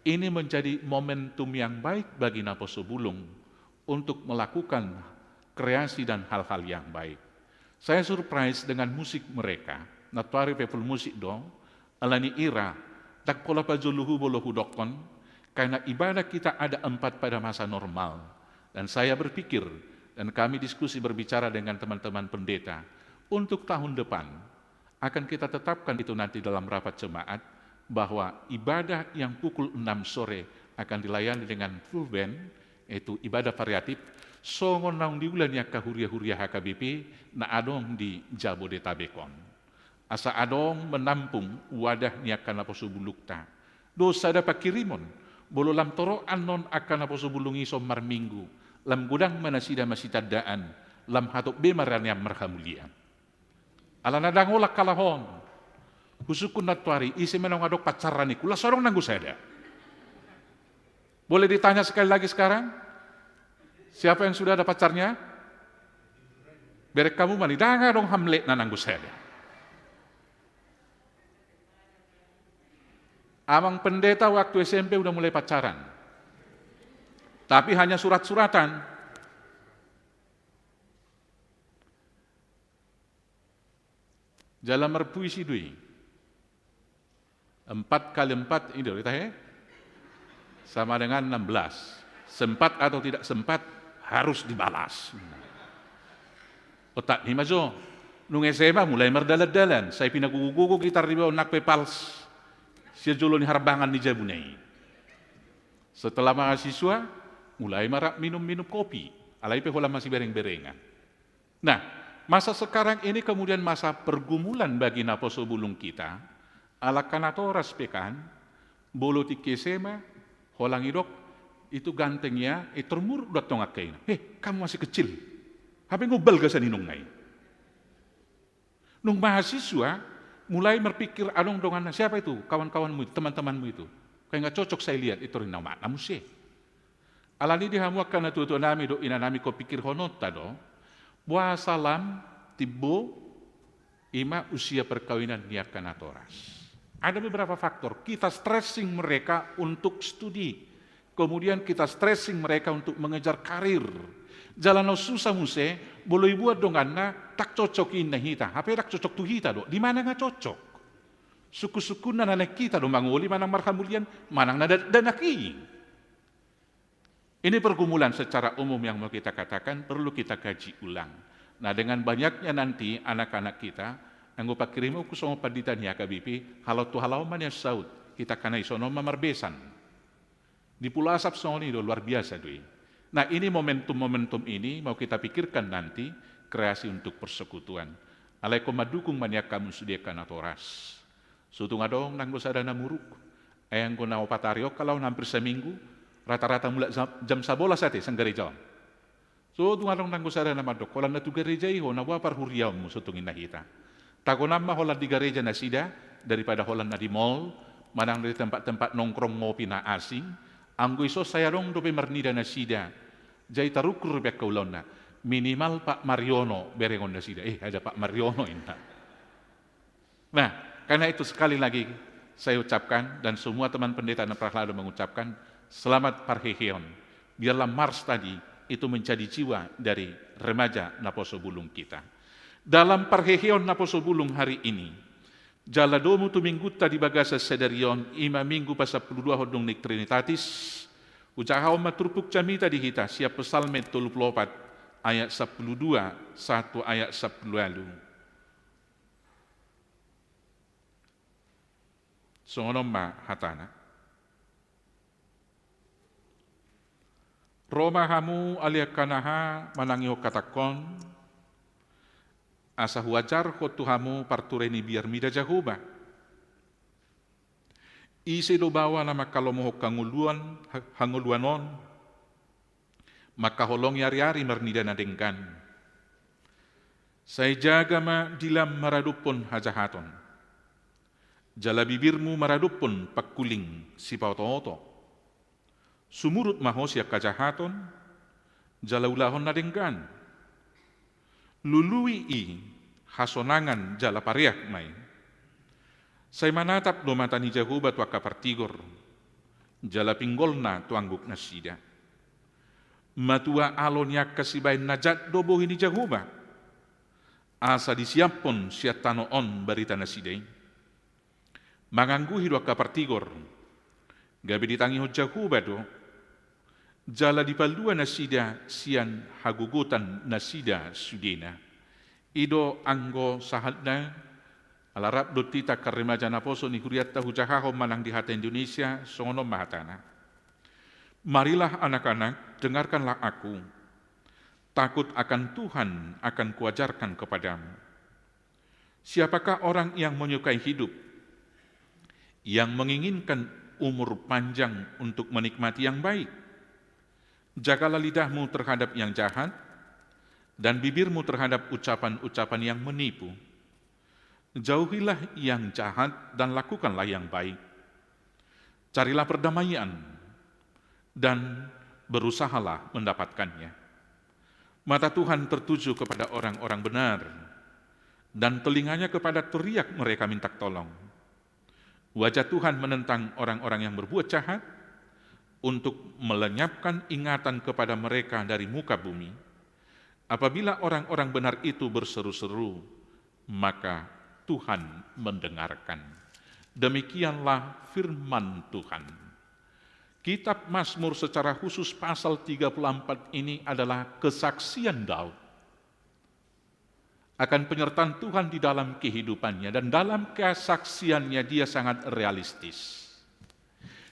G: ini menjadi momentum yang baik bagi Naposo Bulung untuk melakukan kreasi dan hal-hal yang baik. Saya surprise dengan musik mereka. Natuari people musik dong, alani ira, tak pola pajuluhu bolohu dokon, karena ibadah kita ada 4 pada masa normal. Dan saya berpikir, dan kami diskusi berbicara dengan teman-teman pendeta, untuk tahun depan, akan kita tetapkan itu nanti dalam rapat jemaat, bahwa ibadah yang pukul 6 sore akan dilayani dengan full band, yaitu ibadah variatif, songon naung di bulan yang kahuria-huria HKBP, na adong di Jabodetabekon. Asa adong menampung wadah niakan aposo bulukta. Dosa dapat kirimon, bolo lam toro anon akan aposo bulungi somar minggu, lam gudang manasida masitadaan, lam hatok bemaran yang merhamulia. Ala nadang olak kalahon, husukun natuari, isi menang adok pacaran ikula, sorong nanggu sada. Boleh ditanya sekali lagi sekarang? Siapa yang sudah ada pacarnya? Berek kamu mani, danga dong hamlet na nanggu sada. Amang pendeta waktu SMP udah mulai pacaran. Tapi hanya surat-suratan. Jalan merpuisi dui. 4 kali 4 ini kita sama dengan 16. Sempat atau tidak sempat harus dibalas. Otak ni majo. Nung SMA mulai merdalat-dalan. Saya pinagugugo gitar di bawah nakpe pals. Siya jolo ni harbangan ni Jabunay. Setelah mahasiswa, mulai marap minum-minum kopi. Alay pe hula masih bereng-berengan. Nah, masa sekarang ini kemudian masa pergumulan bagi naposo bulung kita. Ala kanatoras pekan, bolo ti kesema, holang idok, itu gantengnya, termur udah tongak kain. Kamu masih kecil. Apa ngobal ka sa ninong ngay? Nung mahasiswa, mulai berpikir adong dongan siapa itu kawan-kawanmu itu, teman-temanmu itu kayak nggak cocok saya lihat itu rin nama namun sih alani dihamuakan na tuto nami do inanami ko pikir honota do buah salam tibo ima usia perkawinan niakan atoras. Ada beberapa faktor, kita stressing mereka untuk studi, kemudian kita stressing mereka untuk mengejar karir. Jalan susah muse, boleh buat donganna tak cocokin na hita. Apa tak cocok tu hita do? Di mana nggak cocok? Suku-suku na nanek kita do mangoli manang marhamulian, manang nadanaki. Ini pergumulan secara umum yang mau kita katakan perlu kita kaji ulang. Nah dengan banyaknya nanti anak-anak kita, anggo pakirimu kusong paditan ya KBP, halau tu halau man ya saud, kita kana isono mamarbesan. Di Pulau Asap soni do luar biasa doi. Nah ini momentum-momentum ini mau kita pikirkan nanti kreasi untuk persekutuan. Alaikum madukung maniak kamu sediakan atoras. Sutung adong nanggo sadana muruk. Ayang ko na opatario kalau hampir seminggu rata-rata mulai jam 11 sate sang gereja. So tung adong nanggo sadana madok. Kolan na tu gereja iho na wapar huriaw mo sutungin na hita. Tako nama holan di gereja na sida daripada holan na di mall, manang dari tempat-tempat nongkrong ngopi na asing. Anggo iso saya dong dope mernida na sida. Jai tarukur bek kaulona. Minimal Pak Mariono berengon na sida. Ada Pak Mariono inta. Nah, karena itu sekali lagi saya ucapkan dan semua teman pendeta dan prahlado mengucapkan selamat parheheon. Biarlah Mars tadi itu menjadi jiwa dari remaja Naposo Bulung kita. Dalam parheheon Naposo Bulung hari ini, jaladomu tu minggu tadi bagasa sedarion, ima minggu pasal 22 hodong nik Trinitatis, ucahaw maturpuk camita di hita, siap pesalme 34 ayat 12, 1 ayat 10 lalu. Songonom ma hatana. Roma hamu aliakanaha manangio katakon, asa wajar ko tuhamu partureni biar mida jahuba. Isi do bawa nama kalomoho hanguluanon, maka holong yari-yari mernida nadengkan. Saya jaga ma dilam maradupon hajahaton. Jala bibirmu maradupon pakuling si pauto-oto. Sumurut mahosya kajahaton, jala ulahon nadengkan. Lului i hasonangan jala pariak mai. Saya manatap do mata ni jahuba tu akapartigor. Jala pinggolna tu angguk nasida. Matua alon yak kasibain najat do bohi ni jahuba. asa disiapon siatano on barita nasidei. Manganggu hidwa kapartigor, gabi ditangi hojaku bado, jala dipaldua nasida sian hagugutan nasida sudena. Ido anggo sahadna, alarap dotita karemaja naposo ni huriatta hujahaho manang di hati Indonesia, songono mahatana. Marilah anak-anak, dengarkanlah aku. Takut akan Tuhan akan kuajarkan kepadamu. Siapakah orang yang menyukai hidup, yang menginginkan umur panjang untuk menikmati yang baik? Jagalah lidahmu terhadap yang jahat, dan bibirmu terhadap ucapan-ucapan yang menipu. Jauhilah yang jahat dan lakukanlah yang baik. Carilah perdamaian, dan berusahalah mendapatkannya. Mata Tuhan tertuju kepada orang-orang benar, dan telinganya kepada teriak mereka minta tolong. Wajah Tuhan menentang orang-orang yang berbuat jahat, untuk melenyapkan ingatan kepada mereka dari muka bumi. Apabila orang-orang benar itu berseru-seru, maka Tuhan mendengarkan. Demikianlah firman Tuhan. Kitab Mazmur secara khusus pasal 34 ini adalah kesaksian Daud akan penyertaan Tuhan di dalam kehidupannya, dan dalam kesaksiannya dia sangat realistis.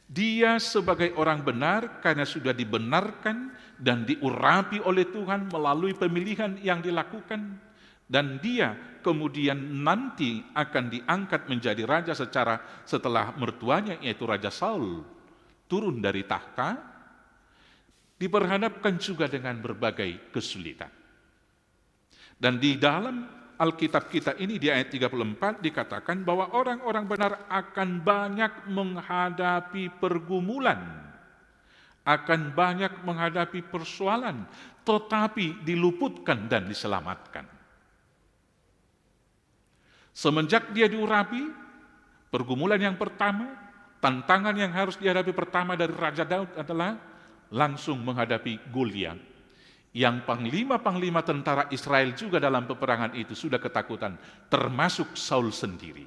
G: Dia sebagai orang benar karena sudah dibenarkan dan diurapi oleh Tuhan melalui pemilihan yang dilakukan, dan dia kemudian nanti akan diangkat menjadi raja setelah mertuanya yaitu Raja Saul turun dari tahta, diperhadapkan juga dengan berbagai kesulitan. Dan di dalam Alkitab kita ini di ayat 34 dikatakan bahwa orang-orang benar akan banyak menghadapi pergumulan, akan banyak menghadapi persoalan, tetapi diluputkan dan diselamatkan. Semenjak dia diurapi, pergumulan yang pertama, tantangan yang harus dihadapi pertama dari Raja Daud adalah langsung menghadapi Goliat. Yang panglima-panglima tentara Israel juga dalam peperangan itu sudah ketakutan, termasuk Saul sendiri.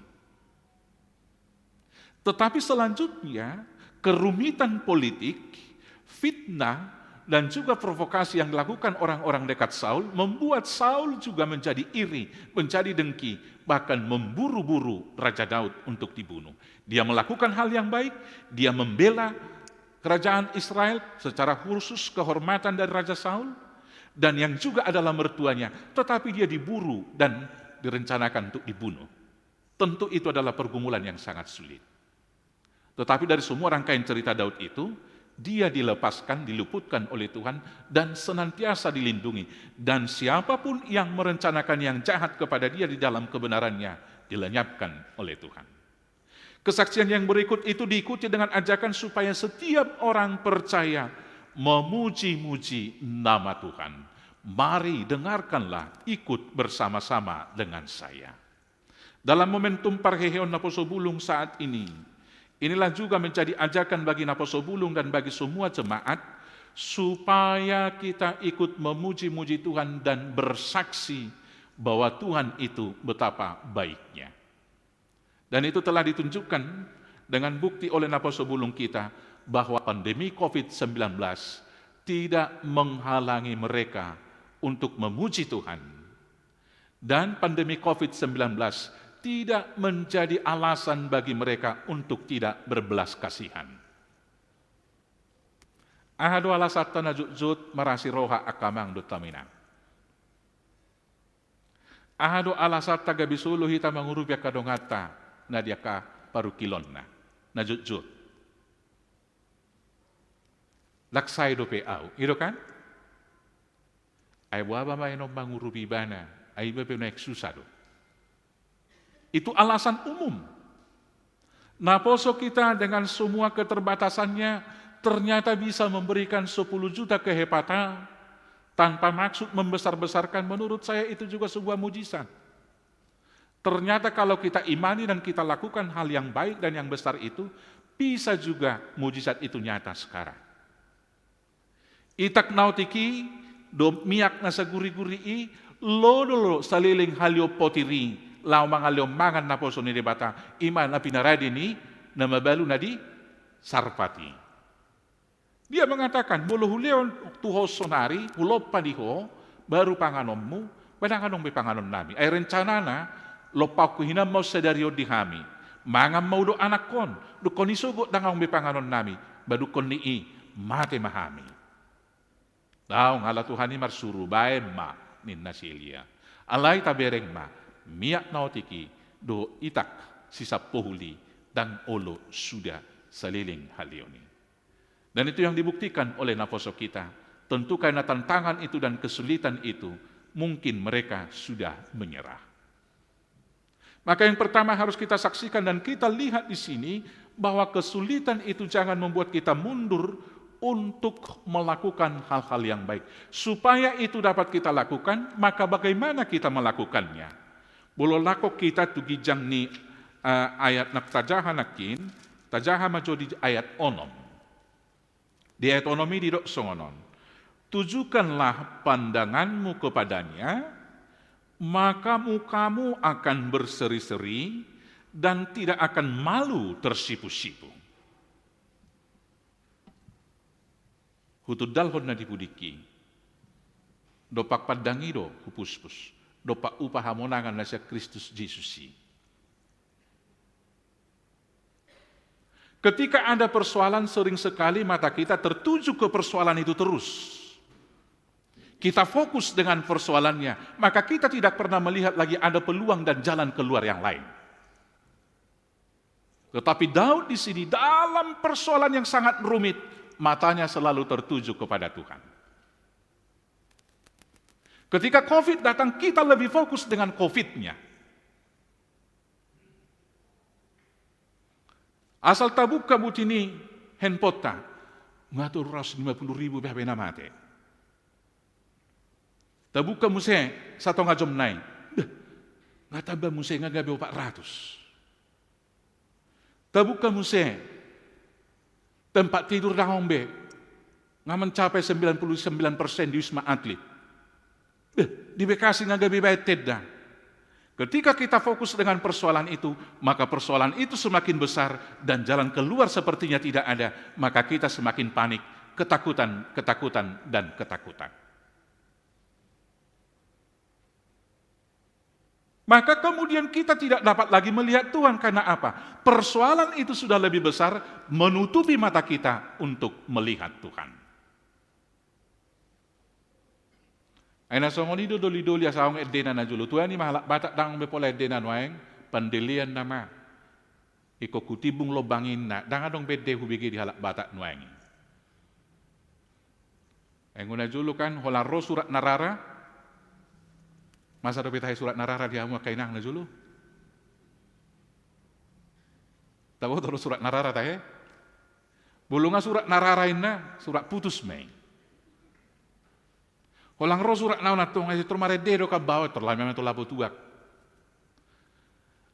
G: Tetapi selanjutnya, kerumitan politik, fitnah, dan juga provokasi yang dilakukan orang-orang dekat Saul, membuat Saul juga menjadi iri, menjadi dengki, bahkan memburu-buru Raja Daud untuk dibunuh. Dia melakukan hal yang baik, dia membela kerajaan Israel secara khusus kehormatan dari Raja Saul, dan yang juga adalah mertuanya, tetapi dia diburu dan direncanakan untuk dibunuh. Tentu itu adalah pergumulan yang sangat sulit. Tetapi dari semua rangkaian cerita Daud itu, dia dilepaskan, diluputkan oleh Tuhan, dan senantiasa dilindungi. Dan siapapun yang merencanakan yang jahat kepada dia di dalam kebenarannya, dilenyapkan oleh Tuhan. Kesaksian yang berikut itu diikuti dengan ajakan supaya setiap orang percaya memuji-muji nama Tuhan. Mari dengarkanlah, ikut bersama-sama dengan saya. Dalam momentum Parheheon Naposobulung saat ini, inilah juga menjadi ajakan bagi Naposobulung dan bagi semua jemaat, supaya kita ikut memuji-muji Tuhan dan bersaksi bahwa Tuhan itu betapa baiknya. Dan itu telah ditunjukkan dengan bukti oleh Naposobulung kita, bahwa pandemi COVID-19 tidak menghalangi mereka untuk memuji Tuhan. Dan pandemi COVID-19 tidak menjadi alasan bagi mereka untuk tidak berbelas kasihan. Ahadu alasatana jujut marasi roha akamang dutamina. Ahadu alasata gabisulu hita mangurubya kadongata nadiaka parukilonna na jujut. Laksay do peau, iro kan? Ay waba maino mangurubi bana, ay bepe no eksusado. Itu alasan umum. Naposo kita dengan semua keterbatasannya ternyata bisa memberikan 10 juta ke Hepata tanpa maksud membesar-besarkan. Menurut saya itu juga sebuah mujizat. Ternyata kalau kita imani dan kita lakukan hal yang baik dan yang besar itu, bisa juga mujizat itu nyata sekarang. Itak nautiki, do miak nasa guri-guri Lodolo saliling halio potiri, lau mangalio mangan na poso ni debata, iman na pinaradi ni, na mabalu na di sarpati. Dia mengatakan, bolo huleo tuho sonari, hulop padiho, baru panganommu, badanganong may panganom nami. Ay rencana na, lopaw ko hinam mau sadario di hami. Mangam mau do anak kon, do kon isugot dangang may panganom nami, badu kon nii, mate mahami. Daw ngala Tuhan ni marsuru, bae ma, nin nasilia. Alay tabereng ma, miyak naotiki, do itak, sisa pohuli, dan olo sudah saliling halioni. Dan itu yang dibuktikan oleh naposo kita. Tentu karena tantangan itu dan kesulitan itu, mungkin mereka sudah menyerah. Maka yang pertama harus kita saksikan dan kita lihat di sini, bahwa kesulitan itu jangan membuat kita mundur untuk melakukan hal-hal yang baik. Supaya itu dapat kita lakukan, maka bagaimana kita melakukannya? Bolo lako kita tugijang ni ayat nak tajahanakin, tajaha majo di ayat onom. Di ayat onomi di dok songonon. Tujukanlah pandanganmu kepadanya, maka mukamu akan berseri-seri dan tidak akan malu tersipu-sipu. Hutud dalhon na dipudiki, dopak padangido hupuspus, dopak upahamonangan na siya Kristus Jesusi. Ketika ada persoalan, sering sekali mata kita tertuju ke persoalan itu terus. Kita fokus dengan persoalannya, maka kita tidak pernah melihat lagi ada peluang dan jalan keluar yang lain. Tetapi Daud di sini dalam persoalan yang sangat rumit, matanya selalu tertuju kepada Tuhan. Ketika COVID datang, kita lebih fokus dengan COVID-nya. Asal tabuk kabut ini handpota, ngatur 150.000 bebena mate. Tabuk kamu se satu ngajom nai, ngataba mu se ngagabe 400. Tabuk kamu se tempat tidur dahong be, nggak mencapai 99% di Wisma Atlet. Di Bekasi ngagabe bae tedda. Ketika kita fokus dengan persoalan itu, maka persoalan itu semakin besar dan jalan keluar sepertinya tidak ada, maka kita semakin panik, ketakutan, dan ketakutan. Maka kemudian kita tidak dapat lagi melihat Tuhan karena apa? Persoalan itu sudah lebih besar, menutupi mata kita untuk melihat Tuhan. Aina songoni do doli asaong edena na julu. Tuhan ni mahalak batak dang bepola edena noeng pandelian nama. Iko kutibung lobangin na dang adong bede hubigi di halak batak noeng. Enguna julu kan holaro surat narara. Masa do betai surat narara di hamu kainang na julu. Tahu tolo surat narara tahe? Bulunga surat narara inna surat putus mei. Holang ro surat naon atong ay turmarede do ka bawa terlami men lapo tuak.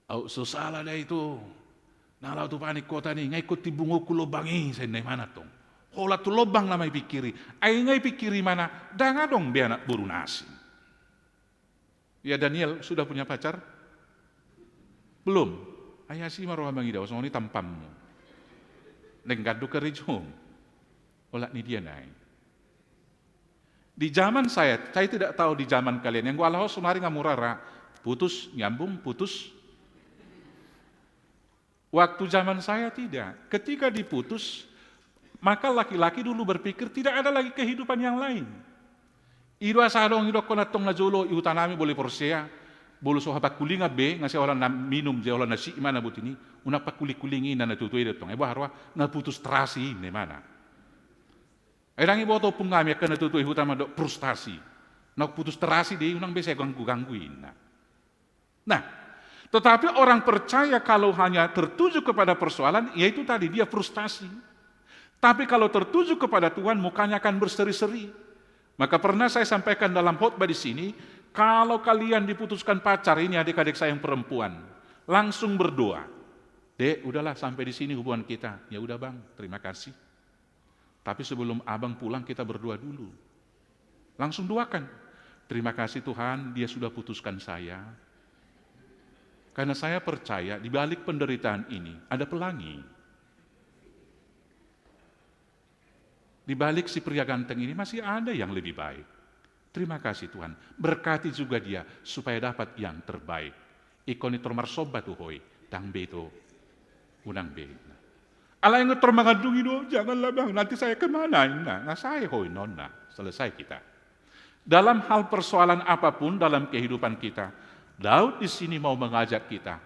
G: Au sosala da itu. Nalau tu panik kota ni ngai ko tibungo ku lobangi sen mana tong. Hola tu lobang na may pikiri. Ay ngai pikiri mana danga dong be anak buru nasi. Ya Daniel sudah punya pacar? Belum. Ayah si maroha mangidaw so ni tampammu. Nenggadu ke rijong. Ola ni dia nai. Di zaman saya tidak tahu di zaman kalian. Yang gua Allah sunari ngamurara, putus, nyambung, putus. Waktu zaman saya tidak. Ketika diputus, maka laki-laki dulu berpikir tidak ada lagi kehidupan yang lain. Ido asadong ido konatong na jolo iutanami boleh porsea, bolu so hapak kulinga be ngasih orang na minum je orang nasi mana butini, una pak kulingi na tutui detong. Ebo harwa na putus terasi ne mana. Erang ibu atau pungami akan tutui hutama dok frustasi. Nak putus terasi deh, unang biasa gangguin. Nah, tetapi orang percaya kalau hanya tertuju kepada persoalan, yaitu tadi dia frustasi. Tapi kalau tertuju kepada Tuhan, mukanya akan berseri-seri. Maka pernah saya sampaikan dalam khotbah di sini, kalau kalian diputuskan pacar, ini adik-adik saya yang perempuan, langsung berdoa. Dek, udahlah sampai di sini hubungan kita. Ya udah bang, terima kasih. Tapi sebelum abang pulang kita berdoa dulu. Langsung doakan. Terima kasih Tuhan, dia sudah putuskan saya. Karena saya percaya di balik penderitaan ini ada pelangi. Di balik si pria ganteng ini masih ada yang lebih baik. Terima kasih Tuhan. Berkati juga dia supaya dapat yang terbaik. Ikon itu marsoba tuh hoi, tang beto, unang be. Ala yang ngetor mangadungi do, janganlah bang, nanti saya kemana? Nah saya hoi nona, selesai kita. Dalam hal persoalan apapun dalam kehidupan kita, Daud di sini mau mengajak kita,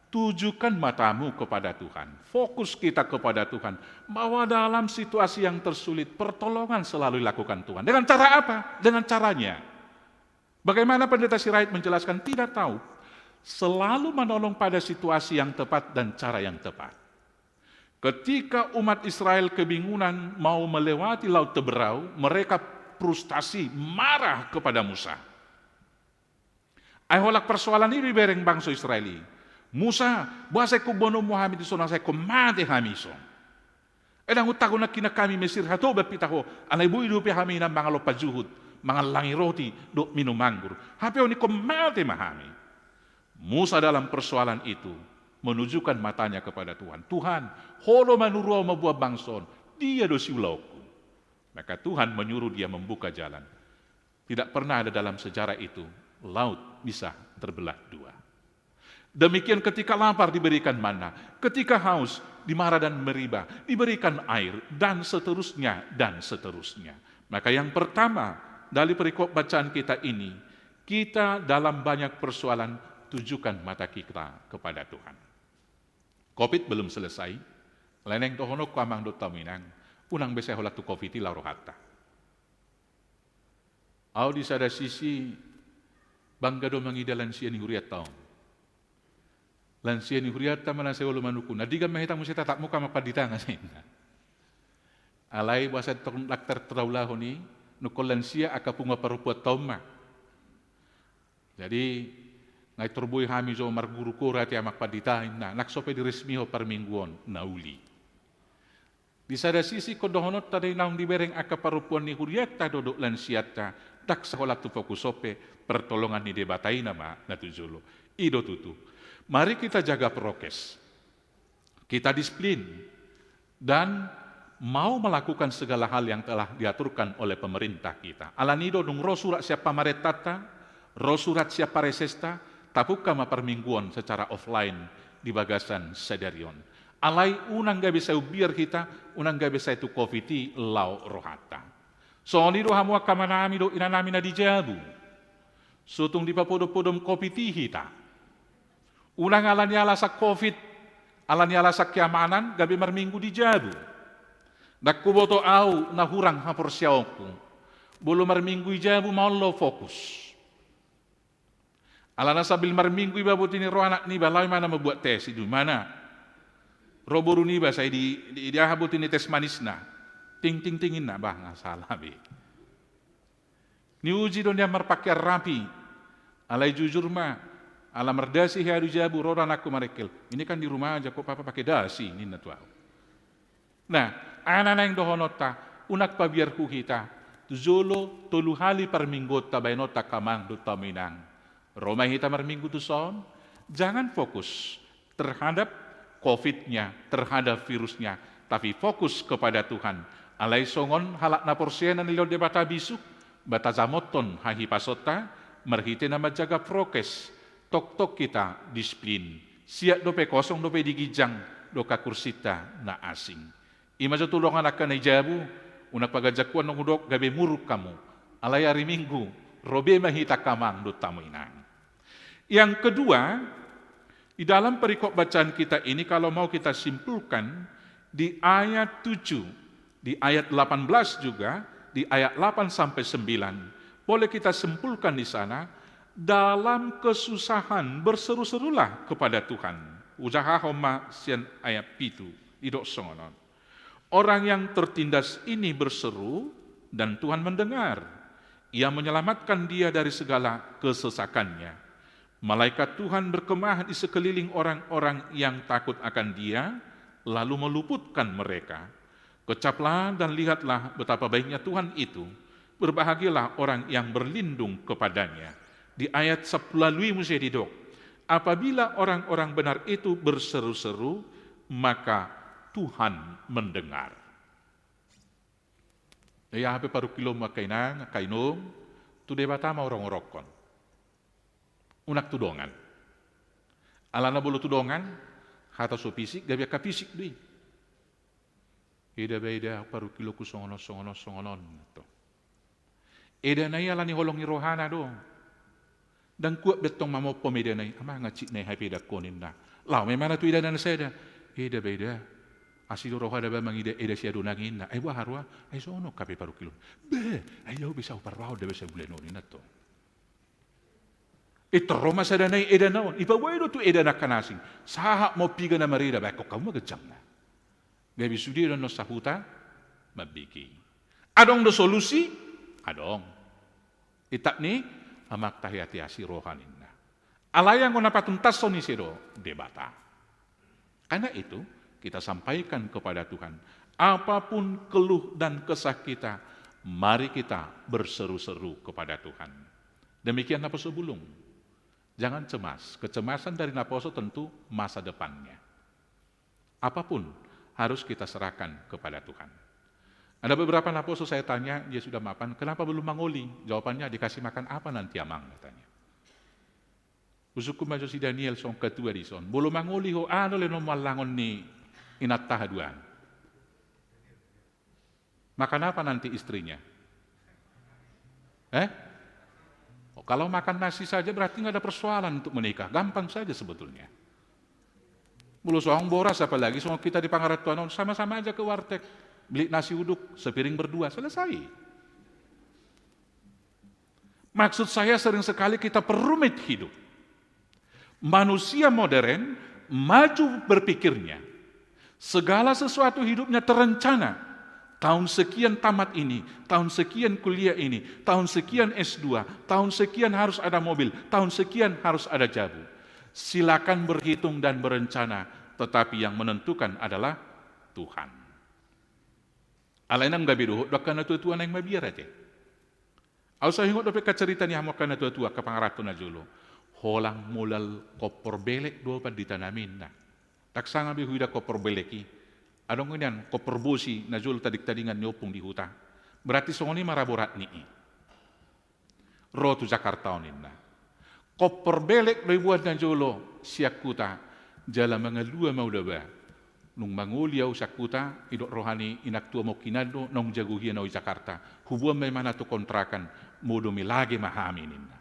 G: tujukan matamu kepada Tuhan, fokus kita kepada Tuhan, bahwa dalam situasi yang tersulit, pertolongan selalu dilakukan Tuhan. Dengan cara apa? Dengan caranya. Bagaimana Pendeta Sirait menjelaskan? Tidak tahu. Selalu menolong pada situasi yang tepat dan cara yang tepat. Ketika umat Israel kebingungan mau melewati Laut Teberau, mereka frustasi, marah kepada Musa. Aiholak persoalan ini bereng bangsa Israeli. Musa, bahasa ko bono Muhammad iso saya ko mate hamison. Edang utago na kina kami Mesir hato bapita ko, alay bu idupi hami na mga lopajuhud, mga langi roti, do minum anggur. Hape oni ko mate mahami. Musa dalam persoalan itu menunjukkan matanya kepada Tuhan. Tuhan, holo manuro mabuah bangson, dia do siulauku. Maka Tuhan menyuruh dia membuka jalan. Tidak pernah ada dalam sejarah itu laut bisa terbelah dua. Demikian ketika lapar diberikan mana, ketika haus dimara dan meriba diberikan air, dan seterusnya dan seterusnya. Maka yang pertama dari perikop bacaan kita ini, kita dalam banyak persoalan tujukan mata kita kepada Tuhan. Covid belum selesai, leneng tohono kamang do taminang, unang besa holat tu Covid lauro hatta. Au di sada sisi bangga do mangida lansia ni huriat taong. Lansia ni huriat ta mana sewolo manuku. Nadigan mahita mo siya tatak muka mapadita nga sina. Alay basa tong laktar trawlaho ni nukol lansia akapunga parupuat tauma. Jadi ngai turboy hami jo marguru kura ti amak paditain na naksope di resmiho parmingguon nauli. Di sada sisi kodohonot taday naung dibereng akaparupuan ni huriata dodok lansiata tak sekolah tu fokusope pertolongan ni debatai nama natujulo. Ido tutu. Mari kita jaga prokes. Kita disiplin dan mau melakukan segala hal yang telah diaturkan oleh pemerintah kita. Alanido dung ro surat siapa maretata, ro surat siapa resesta, tapukka maparmingguan secara offline di bagasan sedarion. Alai unang gabi sa ubir kita, unang gabi sa itu COVID lau rohata. So nido hamua kamanami do inanami na dijabu. Sutung di papodom-podom COVID hita. Unang alanyala sa COVID, alanyala sa kiamanan, gabi marminggu dijabu. Nakuboto au na hurang hapor siyawku. Bolo marminggu ijabu maulo fokus. Alana sabil marminggu iba buat ini roh anak ni balai mana membuat tes itu mana? Roboru ni ba saya di dia habut ini tes manis na. Ting tingin na bah nggak salah be. Ni uji don dia marpakai rapi. Alai jujur mah. Alam merdasi hari jabu roran aku marekel. Ini kan di rumah aja kok papa pakai dasi ini natuau. Nah, anak-anak yang dohonota unak pabiar ku kita. Tuzolo tolu hali per minggu tabainota kamang do taminang. Roma hita marminggu tu son, jangan fokus terhadap COVID-nya, terhadap virusnya, tapi fokus kepada Tuhan. Alai songon halak na porsianan nilo de bata bisuk, bata zamoton hahi pasota, merhite nama jaga prokes, tok-tok kita disiplin. Siap dope kosong dope digijang, doka kursita na asing. Ima jo tulungan akan ijabu, unak pagajakuan ng udok gabe muruk kamu. Alai hari Minggu, robe mahita kamang do taminang. Yang kedua, di dalam perikop bacaan kita ini kalau mau kita simpulkan di ayat 7, di ayat 18 juga, di ayat 8 sampai 9, boleh kita simpulkan di sana, dalam kesusahan berseru-serulah kepada Tuhan. Ujaha homa sian ayat pitu, idok songonon. Orang yang tertindas ini berseru dan Tuhan mendengar. Ia menyelamatkan dia dari segala kesesakannya. Malaikat Tuhan berkemah di sekeliling orang-orang yang takut akan dia, lalu meluputkan mereka. Kecaplah dan lihatlah betapa baiknya Tuhan itu. Berbahagialah orang yang berlindung kepadanya. Di ayat 10 lalui mesti didok. Apabila orang-orang benar itu berseru-seru, maka Tuhan mendengar. Ya hape paru kilo makainang, kainom, tu debata ma orang rokon. Unak tudongan. Alana bolu tudongan, hata so pisik, gabia kapisik dui. Ida beda paru kilo ku songonon. Eda nai alani holongi rohana do. Dan kuat betong mamo pomeda nai, ama ngacik nai hape da konin na. Lau memana tu ida dan seda. Eda beda. Asido roha da bamang ida siado nangin na. Ai wah harwa, ai sono kape paru kilo. Be, ai jauh bisa uparwao da bisa bulan oni na to. Ito Roma sa danay eda naon. Ipawaido tu eda na kanasing. Saha mo piga na marida ba ko kamu magajam na. Gabi sudi no sahuta mabiki. Adong do solusi? Adong. Itak ni amak tahiyati-asi rohanin na. Alayang ko napatuntas so ni sido debata. Karena itu kita sampaikan kepada Tuhan. Apapun keluh dan kesah kita, mari kita berseru-seru kepada Tuhan. Demikian apa sebelum. Jangan cemas. Kecemasan dari Naposo tentu masa depannya. Apapun harus kita serahkan kepada Tuhan. Ada beberapa Naposo saya tanya, dia sudah mapan, kenapa belum mangoli? Jawabannya dikasih makan apa nanti amang katanya. Usuku maju si Daniel song ketua di son. Belum mangoli ho ano le nomalangon ni inatahaduan. Makan apa nanti istrinya? Kalau makan nasi saja berarti nggak ada persoalan untuk menikah. Gampang saja sebetulnya. Bulu soang boras apalagi soal kita di Pangaratuan sama-sama aja ke warteg. Beli nasi uduk, sepiring berdua, selesai. Maksud saya sering sekali kita perumit hidup. Manusia modern maju berpikirnya. Segala sesuatu hidupnya terencana. Tahun sekian tamat ini, tahun sekian kuliah ini, tahun sekian S2, tahun sekian harus ada mobil, tahun sekian harus ada jabu. Silakan berhitung dan berencana, tetapi yang menentukan adalah Tuhan. Alainang gabi doh, dokan tua-tua nang mabiar aja. Ausa hingot dope kacerita ni hamokan tua-tua ke Pangaratu na julo. Holang mulal kopor belek do pa ditanamin na. Taksanga bi huida kopor beleki. Adong ngan koper bosi na jul tadik-tadingan nyopong di huta. Berarti songoni maraborat ni. Rotu Jakarta onin na. Koper belek ribuan na jolo siakuta jala mga lua maudaba. Nung manguliaw siakuta idok rohani inaktua mo kinado nung jaguhian o Jakarta. Hubuan may mana to kontrakan modo milagi mahaminin na.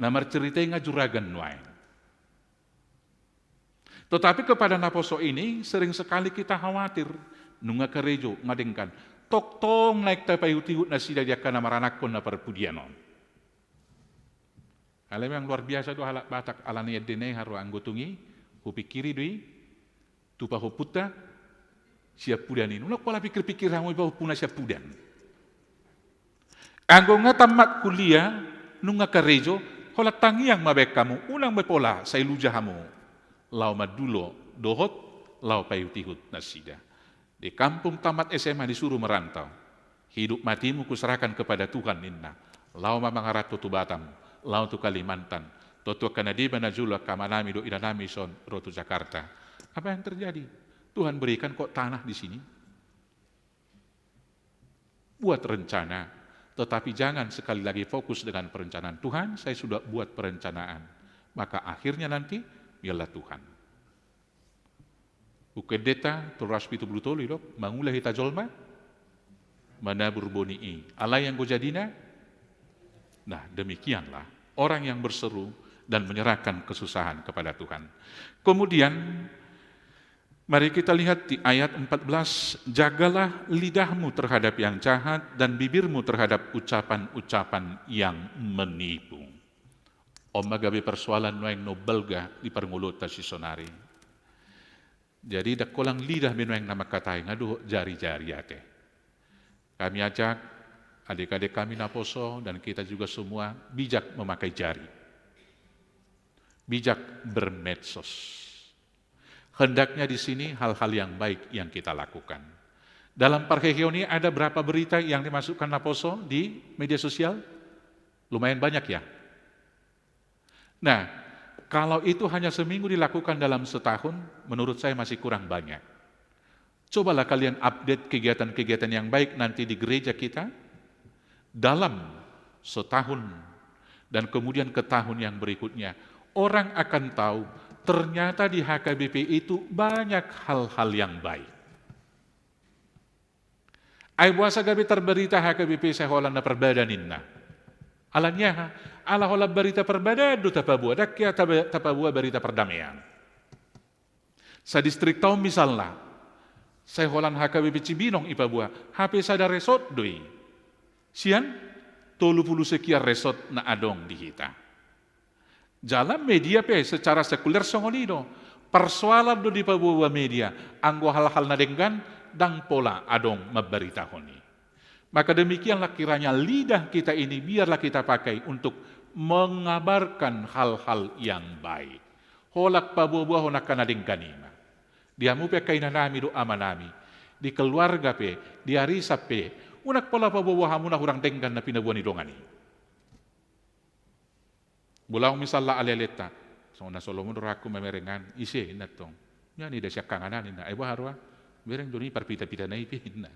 G: Na marceritay nga juragan nuay. Tetapi kepada Naposo ini sering sekali kita khawatir nunga kerejo ngadengkan tok-tong naik tapayutihut na sida dia kana maranakon na perpudianon. Alam yang luar biasa do halak batak alani edene haru anggotungi hupikiri dui tupa huputa siap pudan ini. Ulak pola pikir-pikir hamu ibaw puna siap pudan. Anggo nga tamat kuliah nunga kerejo hola tangiang mabek kamu ulang bepola say luja hamu. Lau madulo dohot, lau payutihut nasida. Di kampung tamat SMA disuruh merantau. Hidup matimu kuserahkan kepada Tuhan inna. Lau mamangarat tu Batam, lau tu Kalimantan. Totu kanadiba najula kamanami do idanami son rotu Jakarta. Apa yang terjadi? Tuhan berikan kok tanah di sini. Buat rencana, tetapi jangan sekali lagi fokus dengan perencanaan. Tuhan, saya sudah buat perencanaan. Maka akhirnya nanti ialah Tuhan. Ukedeta turas pitu blutoli dok, mangulah hita jolma, mana burboni alai yang gojadina. Nah demikianlah orang yang berseru dan menyerahkan kesusahan kepada Tuhan. Kemudian mari kita lihat di ayat 14, jagalah lidahmu terhadap yang jahat dan bibirmu terhadap ucapan-ucapan yang menipu. Oma gabi persoalan noeng nobelga di permulut si sonari. Jadi dak kolang lidah menoeng nama katai ngadu jari-jari ate. Kami ajak adik-adik kami Naposo dan kita juga semua bijak memakai jari. Bijak bermedsos. Hendaknya di sini hal-hal yang baik yang kita lakukan. Dalam parkehio ini ada berapa berita yang dimasukkan Naposo di media sosial? Lumayan banyak ya. Nah, kalau itu hanya seminggu dilakukan dalam setahun, menurut saya masih kurang banyak. Cobalah kalian update kegiatan-kegiatan yang baik nanti di gereja kita dalam setahun dan kemudian ke tahun yang berikutnya. Orang akan tahu ternyata di HKBP itu banyak hal-hal yang baik. Ay buasa gabi terberita HKBP sa holan na perbadanin na. Alanya ala hola berita perbadado tapabua dakya tapabua berita perdamaian. Sa distrik taon misalnya, sa holan HKBP Cibinong ipabua, HP sada resort doi. Sian 30 sekian resort na adong dihita. Jalan media pe secara sekuler songolido, persoalan do di pabua media, anggo hal-hal na denggan dan pola adong memberitahoni. Maka demikianlah kiranya lidah kita ini biarlah kita pakai untuk mengabarkan hal-hal yang baik. Holak pabuah honak kanading kanima. Diamu pe kaina nami do amanami. Di keluarga pe, di arisa pe, unak pola pabuah hamuna hurang denggan na pinabuani dongani. Bulang misalnya aleleta, so na Solomon raku memerengan isi natong. Yani desyak kanganan na ay harwa. Bereng doni parpita-pita na ipin na.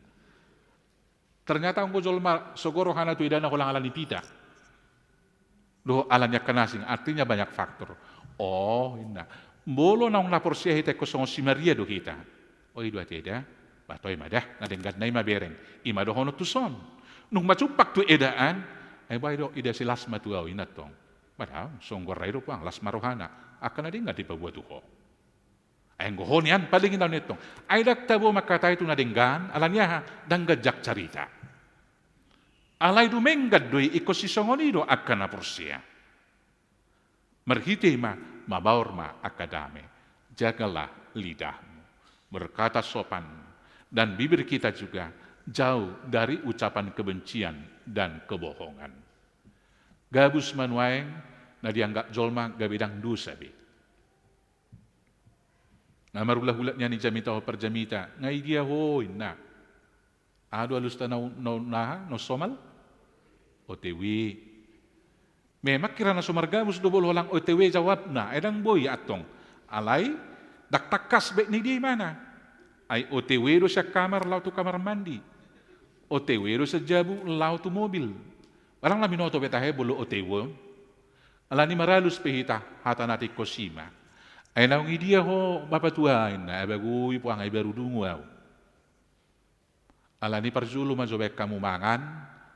G: Ternyata ang gojolma sogoro hana tu idana ko lang alan ipita. Do alannya kanasing artinya banyak faktor. Oh, ina. Bolo na na porsiya hita ko song si Maria do kita. O idwa teda, batoy madah na denggat na imabereng. Ima do hono tuson. Nung macupak tu edaan, ay bayro ida si lasma tu aw inatong. Padahal songgor rairo pang lasma rohana akan ada enggak dipabuat tuho. Ayang gohonian palingin daw nitong. Ay daktabo makatay ito na dinggan, alannya ha, danggajak carita. Alay dumenggad doy ikosisongonido akan na porsiya. Merhiti ma, mabaur ma akadame. Jagalah lidahmu. Berkata sopan. Dan bibir kita juga jauh dari ucapan kebencian dan kebohongan. Gabus manuaeng na dianggap jolma gabidang dosa bi. Na marulah-ulatnya ni jamita o perjamita, ngay dia hoy na. Ado alusta na no somal? OTW. Memak kira na sumargabus do bolo lang OTW jawab na, edang boy atong. Alay, daktakas be ni di mana? Ay OTW do sa kamar lau tu kamar mandi. OTW do sa jabu lau tu mobil. Parang la minoto betahe bolo OTW. Alani maralus pehita hata nati Kosima. Ay naung idia ho bapatuain na abaguy po ang ay berudungu aw. Alani parjulu majobek kamu mangan,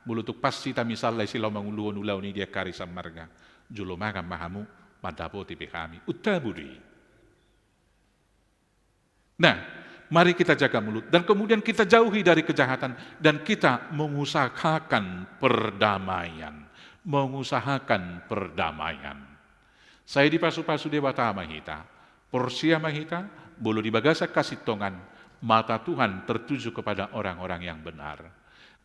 G: bulutuk pasti ta misal lay silaw manguluon ulaw ni dia kari samarga. Julo makan mahamu madapo tipe kami. Utaburi. Nah, mari kita jaga mulut dan kemudian kita jauhi dari kejahatan dan kita mengusahakan perdamaian. Mengusahakan perdamaian. Saya di pasu-pasu dewata mahita, porsia mahita, bolo di bagasa kasih tongan, mata Tuhan tertuju kepada orang-orang yang benar.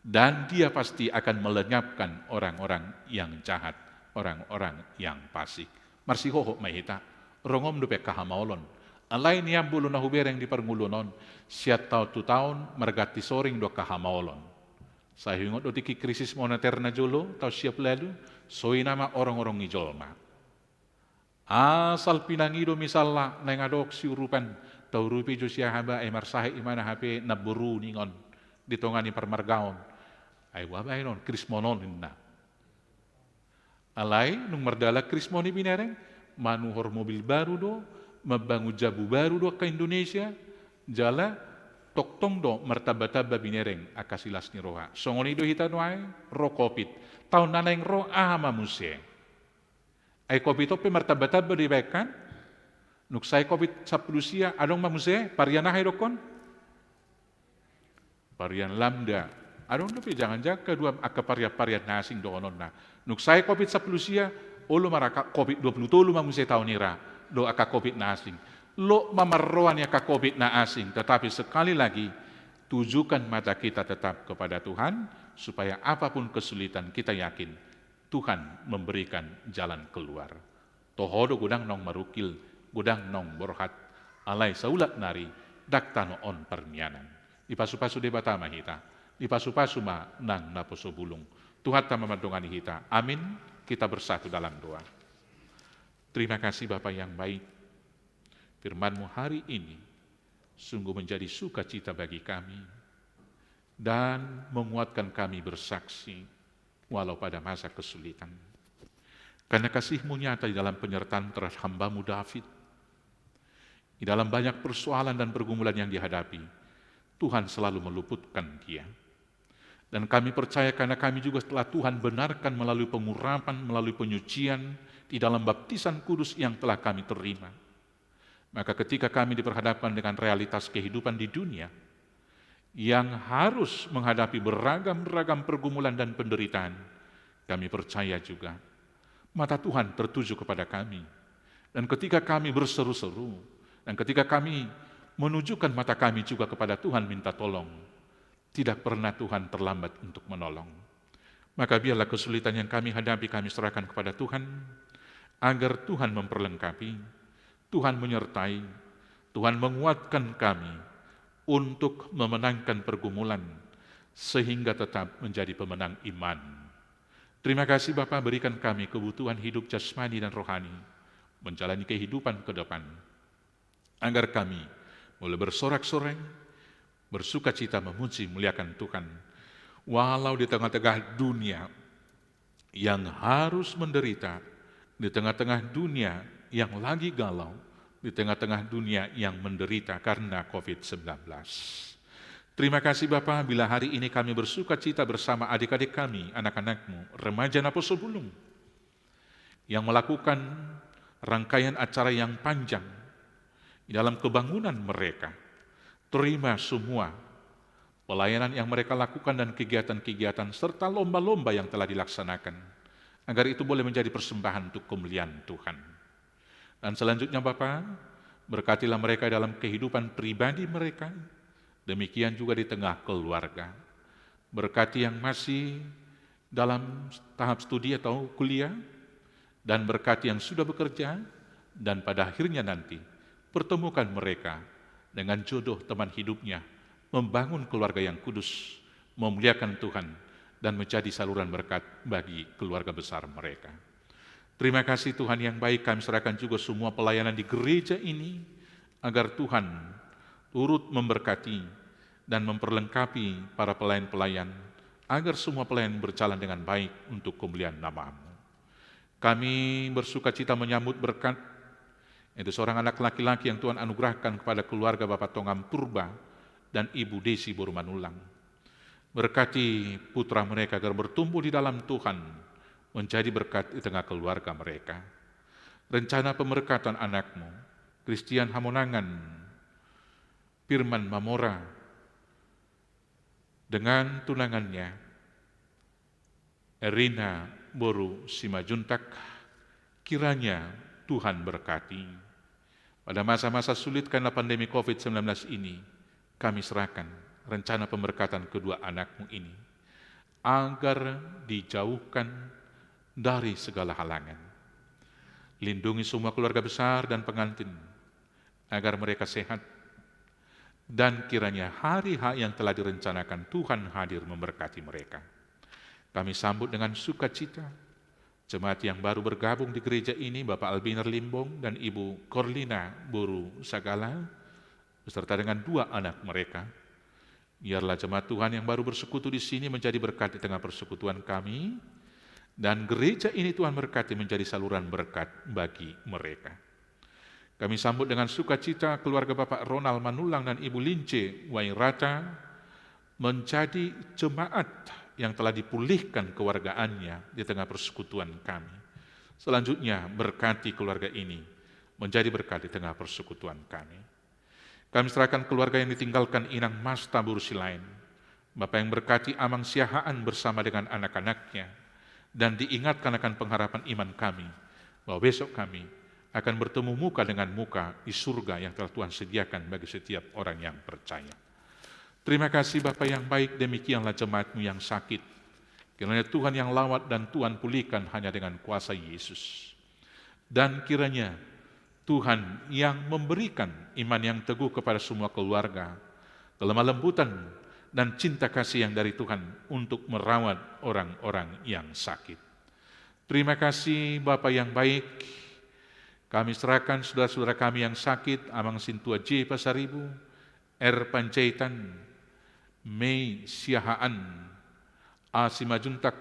G: Dan dia pasti akan melenyapkan orang-orang yang jahat, orang-orang yang fasik. Marsihoho mahita, rongom dupe kahamaolon. Alain yang bulu nahubereng di perngulunon, siat tau tu tahun mergati soring do kahamaolon. Saya ingat do tiki krisis moneter na jolo, tau siap lalu, soi nama orang-orang ijolma. Asal pinangido misalnya nengadok si urupan tau rupi jo siya haba marsahe imana hape na buru ningon ditongani permargaon ay wabay non krismonon na alay nung merdala krismoni binereng manuhor mobil baru do mabangun jabu baru do ke Indonesia jala toktong do martaba-taba binereng akasilas ni roha songoni do hita noay ro kopit taun naneng ro ahama musye ay COVID pe martaba-taba di bekan, nuksay COVID sa Prusia, adong mamuse, parian na hayrokon? Parian lambda. Adong dope, jangan jaga dua akaparya-parian nasing doonon na. Nuksay COVID sa Prusia, ulo maraka COVID 20 mamuse taon nira, do aka COVID na asing. Lo mamarroan ya ka COVID na asing, tetapi sekali lagi, tujukan mata kita tetap kepada Tuhan, supaya apapun kesulitan kita yakin, Tuhan memberikan jalan keluar. Tohodo gudang nong marukil, gudang nong borhat, alai saulat nari, daktano on permianan. Di pasu-pasu debatama hita, di pasu-pasu ma nang naposo bulung. Tuhan tak memandungani hita. Amin. Kita bersatu dalam doa. Terima kasih Bapa yang baik. Firman-Mu hari ini sungguh menjadi sukacita bagi kami dan menguatkan kami bersaksi walau pada masa kesulitan. Karena kasih-Mu nyata di dalam penyertaan terhadap hamba-Mu David. Di dalam banyak persoalan dan pergumulan yang dihadapi, Tuhan selalu meluputkan dia. Dan kami percaya karena kami juga telah Tuhan benarkan melalui pengurapan, melalui penyucian, di dalam baptisan kudus yang telah kami terima. Maka ketika kami diperhadapkan dengan realitas kehidupan di dunia, yang harus menghadapi beragam-ragam pergumulan dan penderitaan, kami percaya juga, mata Tuhan tertuju kepada kami. Dan ketika kami berseru-seru, dan ketika kami menunjukkan mata kami juga kepada Tuhan minta tolong, tidak pernah Tuhan terlambat untuk menolong. Maka biarlah kesulitan yang kami hadapi kami serahkan kepada Tuhan, agar Tuhan memperlengkapi, Tuhan menyertai, Tuhan menguatkan kami untuk memenangkan pergumulan, sehingga tetap menjadi pemenang iman. Terima kasih Bapa, berikan kami kebutuhan hidup jasmani dan rohani, menjalani kehidupan ke depan, agar kami boleh bersorak-sorai, bersuka cita memuji muliakan Tuhan. Walau di tengah-tengah dunia yang harus menderita, di tengah-tengah dunia yang lagi galau, di tengah-tengah dunia yang menderita karena COVID-19. Terima kasih Bapa, bila hari ini kami bersuka cita bersama adik-adik kami, anak-anak-Mu, remaja Naposo Bulung, yang melakukan rangkaian acara yang panjang di dalam kebangunan mereka. Terima semua pelayanan yang mereka lakukan dan kegiatan-kegiatan serta lomba-lomba yang telah dilaksanakan, agar itu boleh menjadi persembahan untuk kemuliaan Tuhan. Dan selanjutnya Bapa, berkatilah mereka dalam kehidupan pribadi mereka, demikian juga di tengah keluarga. Berkati yang masih dalam tahap studi atau kuliah, dan berkati yang sudah bekerja, dan pada akhirnya nanti pertemukan mereka dengan jodoh teman hidupnya, membangun keluarga yang kudus, memuliakan Tuhan, dan menjadi saluran berkat bagi keluarga besar mereka. Terima kasih Tuhan yang baik, kami serahkan juga semua pelayanan di gereja ini, agar Tuhan turut memberkati dan memperlengkapi para pelayan-pelayan, agar semua pelayan berjalan dengan baik untuk kemuliaan nama-Mu. Kami bersuka cita menyambut berkat, itu seorang anak laki-laki yang Tuhan anugerahkan kepada keluarga Bapak Tongam Purba dan Ibu Desi Borumanulang. Berkati putra mereka agar bertumbuh di dalam Tuhan, menjadi berkat di tengah keluarga mereka. Rencana pemberkatan anak-Mu, Christian Hamonangan, Firman Mamora, dengan tunangannya, Erina Boru Simajuntak, kiranya Tuhan berkati. Pada masa-masa sulit karena pandemi COVID-19 ini, kami serahkan rencana pemberkatan kedua anak-Mu ini, agar dijauhkan dari segala halangan. Lindungi semua keluarga besar dan pengantin, agar mereka sehat, dan kiranya hari-hari yang telah direncanakan Tuhan hadir memberkati mereka. Kami sambut dengan sukacita jemaat yang baru bergabung di gereja ini, Bapak Albiner Limbong dan Ibu Korlina Boru Sagala, beserta dengan 2 anak mereka. Biarlah jemaat Tuhan yang baru bersekutu di sini menjadi berkat di tengah persekutuan kami, dan gereja ini Tuhan berkati menjadi saluran berkat bagi mereka. Kami sambut dengan sukacita keluarga Bapak Ronald Manulang dan Ibu Lince Wairata menjadi jemaat yang telah dipulihkan kewargaannya di tengah persekutuan kami. Selanjutnya berkati keluarga ini menjadi berkat di tengah persekutuan kami. Kami serahkan keluarga yang ditinggalkan Inang Mas Tabur Silain, Bapak yang berkati Amang Siahaan bersama dengan anak-anaknya, dan diingatkan akan pengharapan iman kami, bahwa besok kami akan bertemu muka dengan muka di surga yang telah Tuhan sediakan bagi setiap orang yang percaya. Terima kasih Bapa yang baik, demikianlah jemaat-Mu yang sakit. Kiranya Tuhan yang lawat dan Tuhan pulihkan hanya dengan kuasa Yesus. Dan kiranya Tuhan yang memberikan iman yang teguh kepada semua keluarga, kelemah lembutan, dan cinta kasih yang dari Tuhan untuk merawat orang-orang yang sakit. Terima kasih Bapa yang baik, kami serahkan saudara-saudara kami yang sakit, Amang Sintua J. Pasaribu, R. Panjaitan, Mei Siahaan, A. Simajuntak,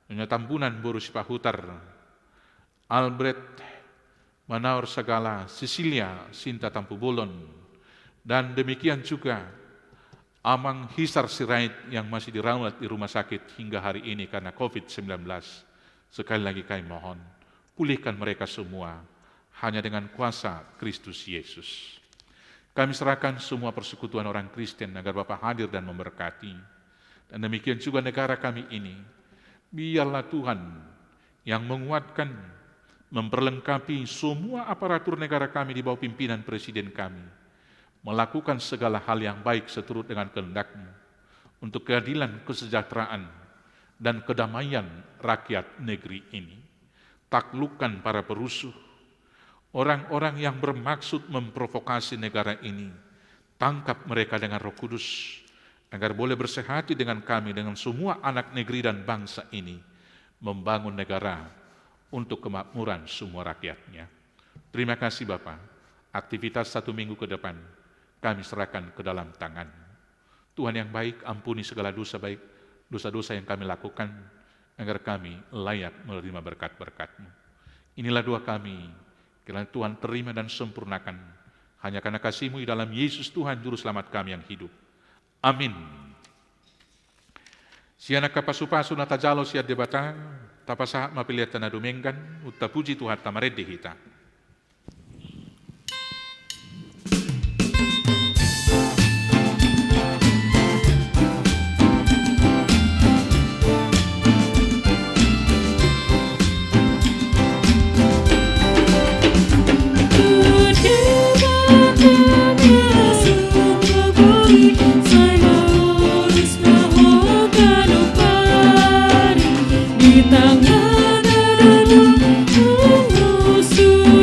G: Nyonya Tambunan Boru Sipahutar, Albert Manaur Sagala, Cecilia Sinta Tampu Bolon, dan demikian juga Amang Hisar Sirait yang masih dirawat di rumah sakit hingga hari ini karena COVID-19. Sekali lagi kami mohon, pulihkan mereka semua hanya dengan kuasa Kristus Yesus. Kami serahkan semua persekutuan orang Kristen agar Bapa hadir dan memberkati. Dan demikian juga negara kami ini, biarlah Tuhan yang menguatkan, memperlengkapi semua aparatur negara kami di bawah pimpinan Presiden kami, melakukan segala hal yang baik seturut dengan kehendak-Mu, untuk keadilan, kesejahteraan, dan kedamaian rakyat negeri ini. Taklukkan para perusuh, orang-orang yang bermaksud memprovokasi negara ini, tangkap mereka dengan Roh Kudus, agar boleh bersehati dengan kami, dengan semua anak negeri dan bangsa ini, membangun negara untuk kemakmuran semua rakyatnya. Terima kasih Bapa, aktivitas 1 minggu ke depan, kami serahkan ke dalam tangan. Tuhan yang baik, ampuni segala dosa-dosa yang kami lakukan, agar kami layak menerima berkat-berkat-Mu. Inilah doa kami, kiranya Tuhan terima dan sempurnakan, hanya karena kasih-Mu di dalam Yesus Tuhan Juru Selamat kami yang hidup. Amin. Siana kapasupasu natajalo siat debata, tapasaha mapiliatan na dumenggan, utta puji Tuhan tamarede hita.
B: Di tangan ada musuh.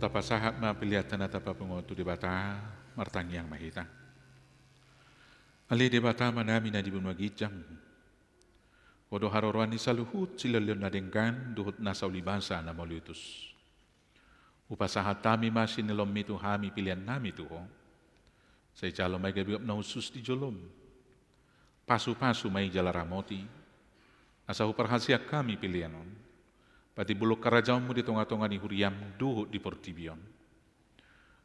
G: tapasahat mapiliatan at tapapungoto di bata martangyang mahita. Ali di bata manami na di bunwagijang. Kodo haroruan ni saluhut sila leon na dengkan duhut nasa ulibasa na molutus. Upasahat tami masin nilom mitu hami pilihan nami tuho. Say calo may gabiop na usus di jolom. Pasu-pasu may jalaramoti. Asa huparhasiak kami pilihanon. Pati bulok karajaw mo di tonga-tonga ni huriam duhut di portibion.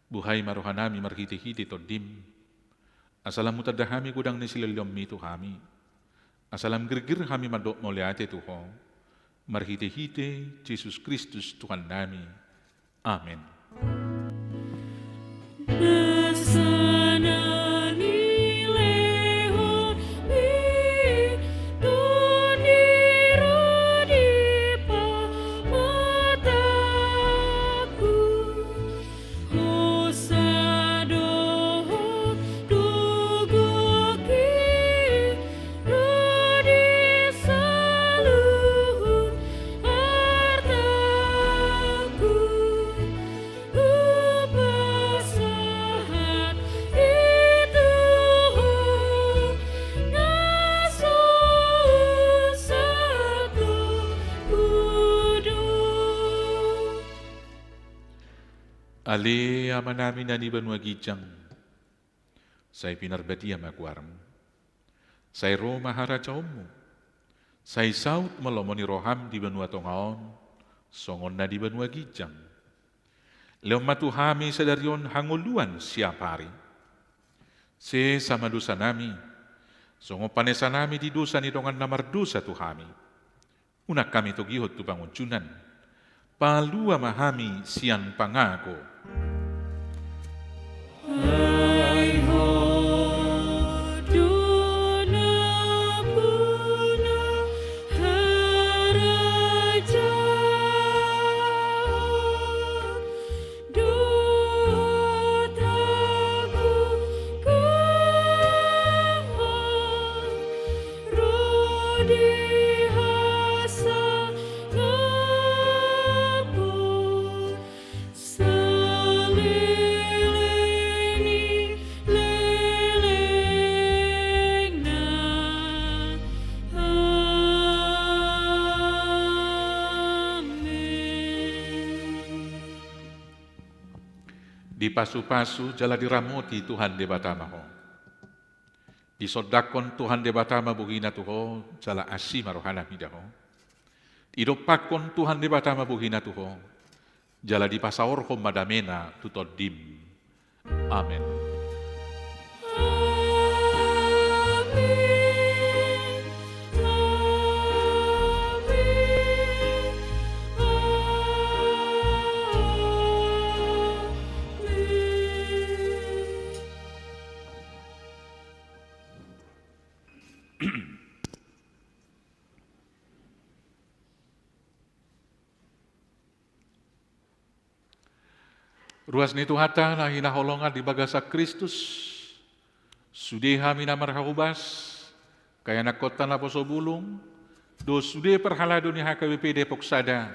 G: Buhay marohanami marhiti-hiti to dim. Asalam mutadahami gudang ni sililom mitu hami. Asalam gergir kami madok moliate tuho. Marhiti-hiti Jesus Kristus Tuhan nami. Amin.
B: Nasana ni lehon mi doniro di mataku hosado dugoki rodi saluhur artaku upasahat itu naso satu kudus.
G: Ali ama namin na ni Banwagijang. Say pinarbati magwarm. Say Roma harajawm mo. Say saut malomo ni roham di Banwatongaon. Songon na di Banwagijang. Leong matuhami sa daryon hanguluan siapari. Se sama dosa nami. Songo panesa nami di dosa ni dongan namardosa tuhami. Unak kami togihot tu panguncunan. Palua mahami sian pangako.
B: Hai ho dona puna haraja dotaku kawan rodi hasa ngapun salileni lelengna amin.
G: Di pasu-pasu jala diramoti Tuhan de batamaho. Di sodakon Tuhan de batama bugina tuho jala asi marohana midaho. Idopakon Tuhan de batama bugina tuho jala di pasaorho madamena tutodim. Amin.
B: Amin. Amin.
G: Ruas ni Tuhata na hinaholongan di bagasa Kristus. Sudeha minamar haubas. Kaya nakota na poso bulong. Do sude perhalado ni HKBP Depok Sada.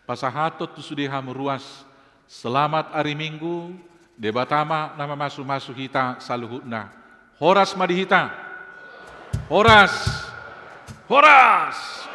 G: Pasahatot tu sudeha meruas. Selamat hari Minggu. Debatama nama masu-masu hita saluhutna. Horas madihita. Horas. Horas.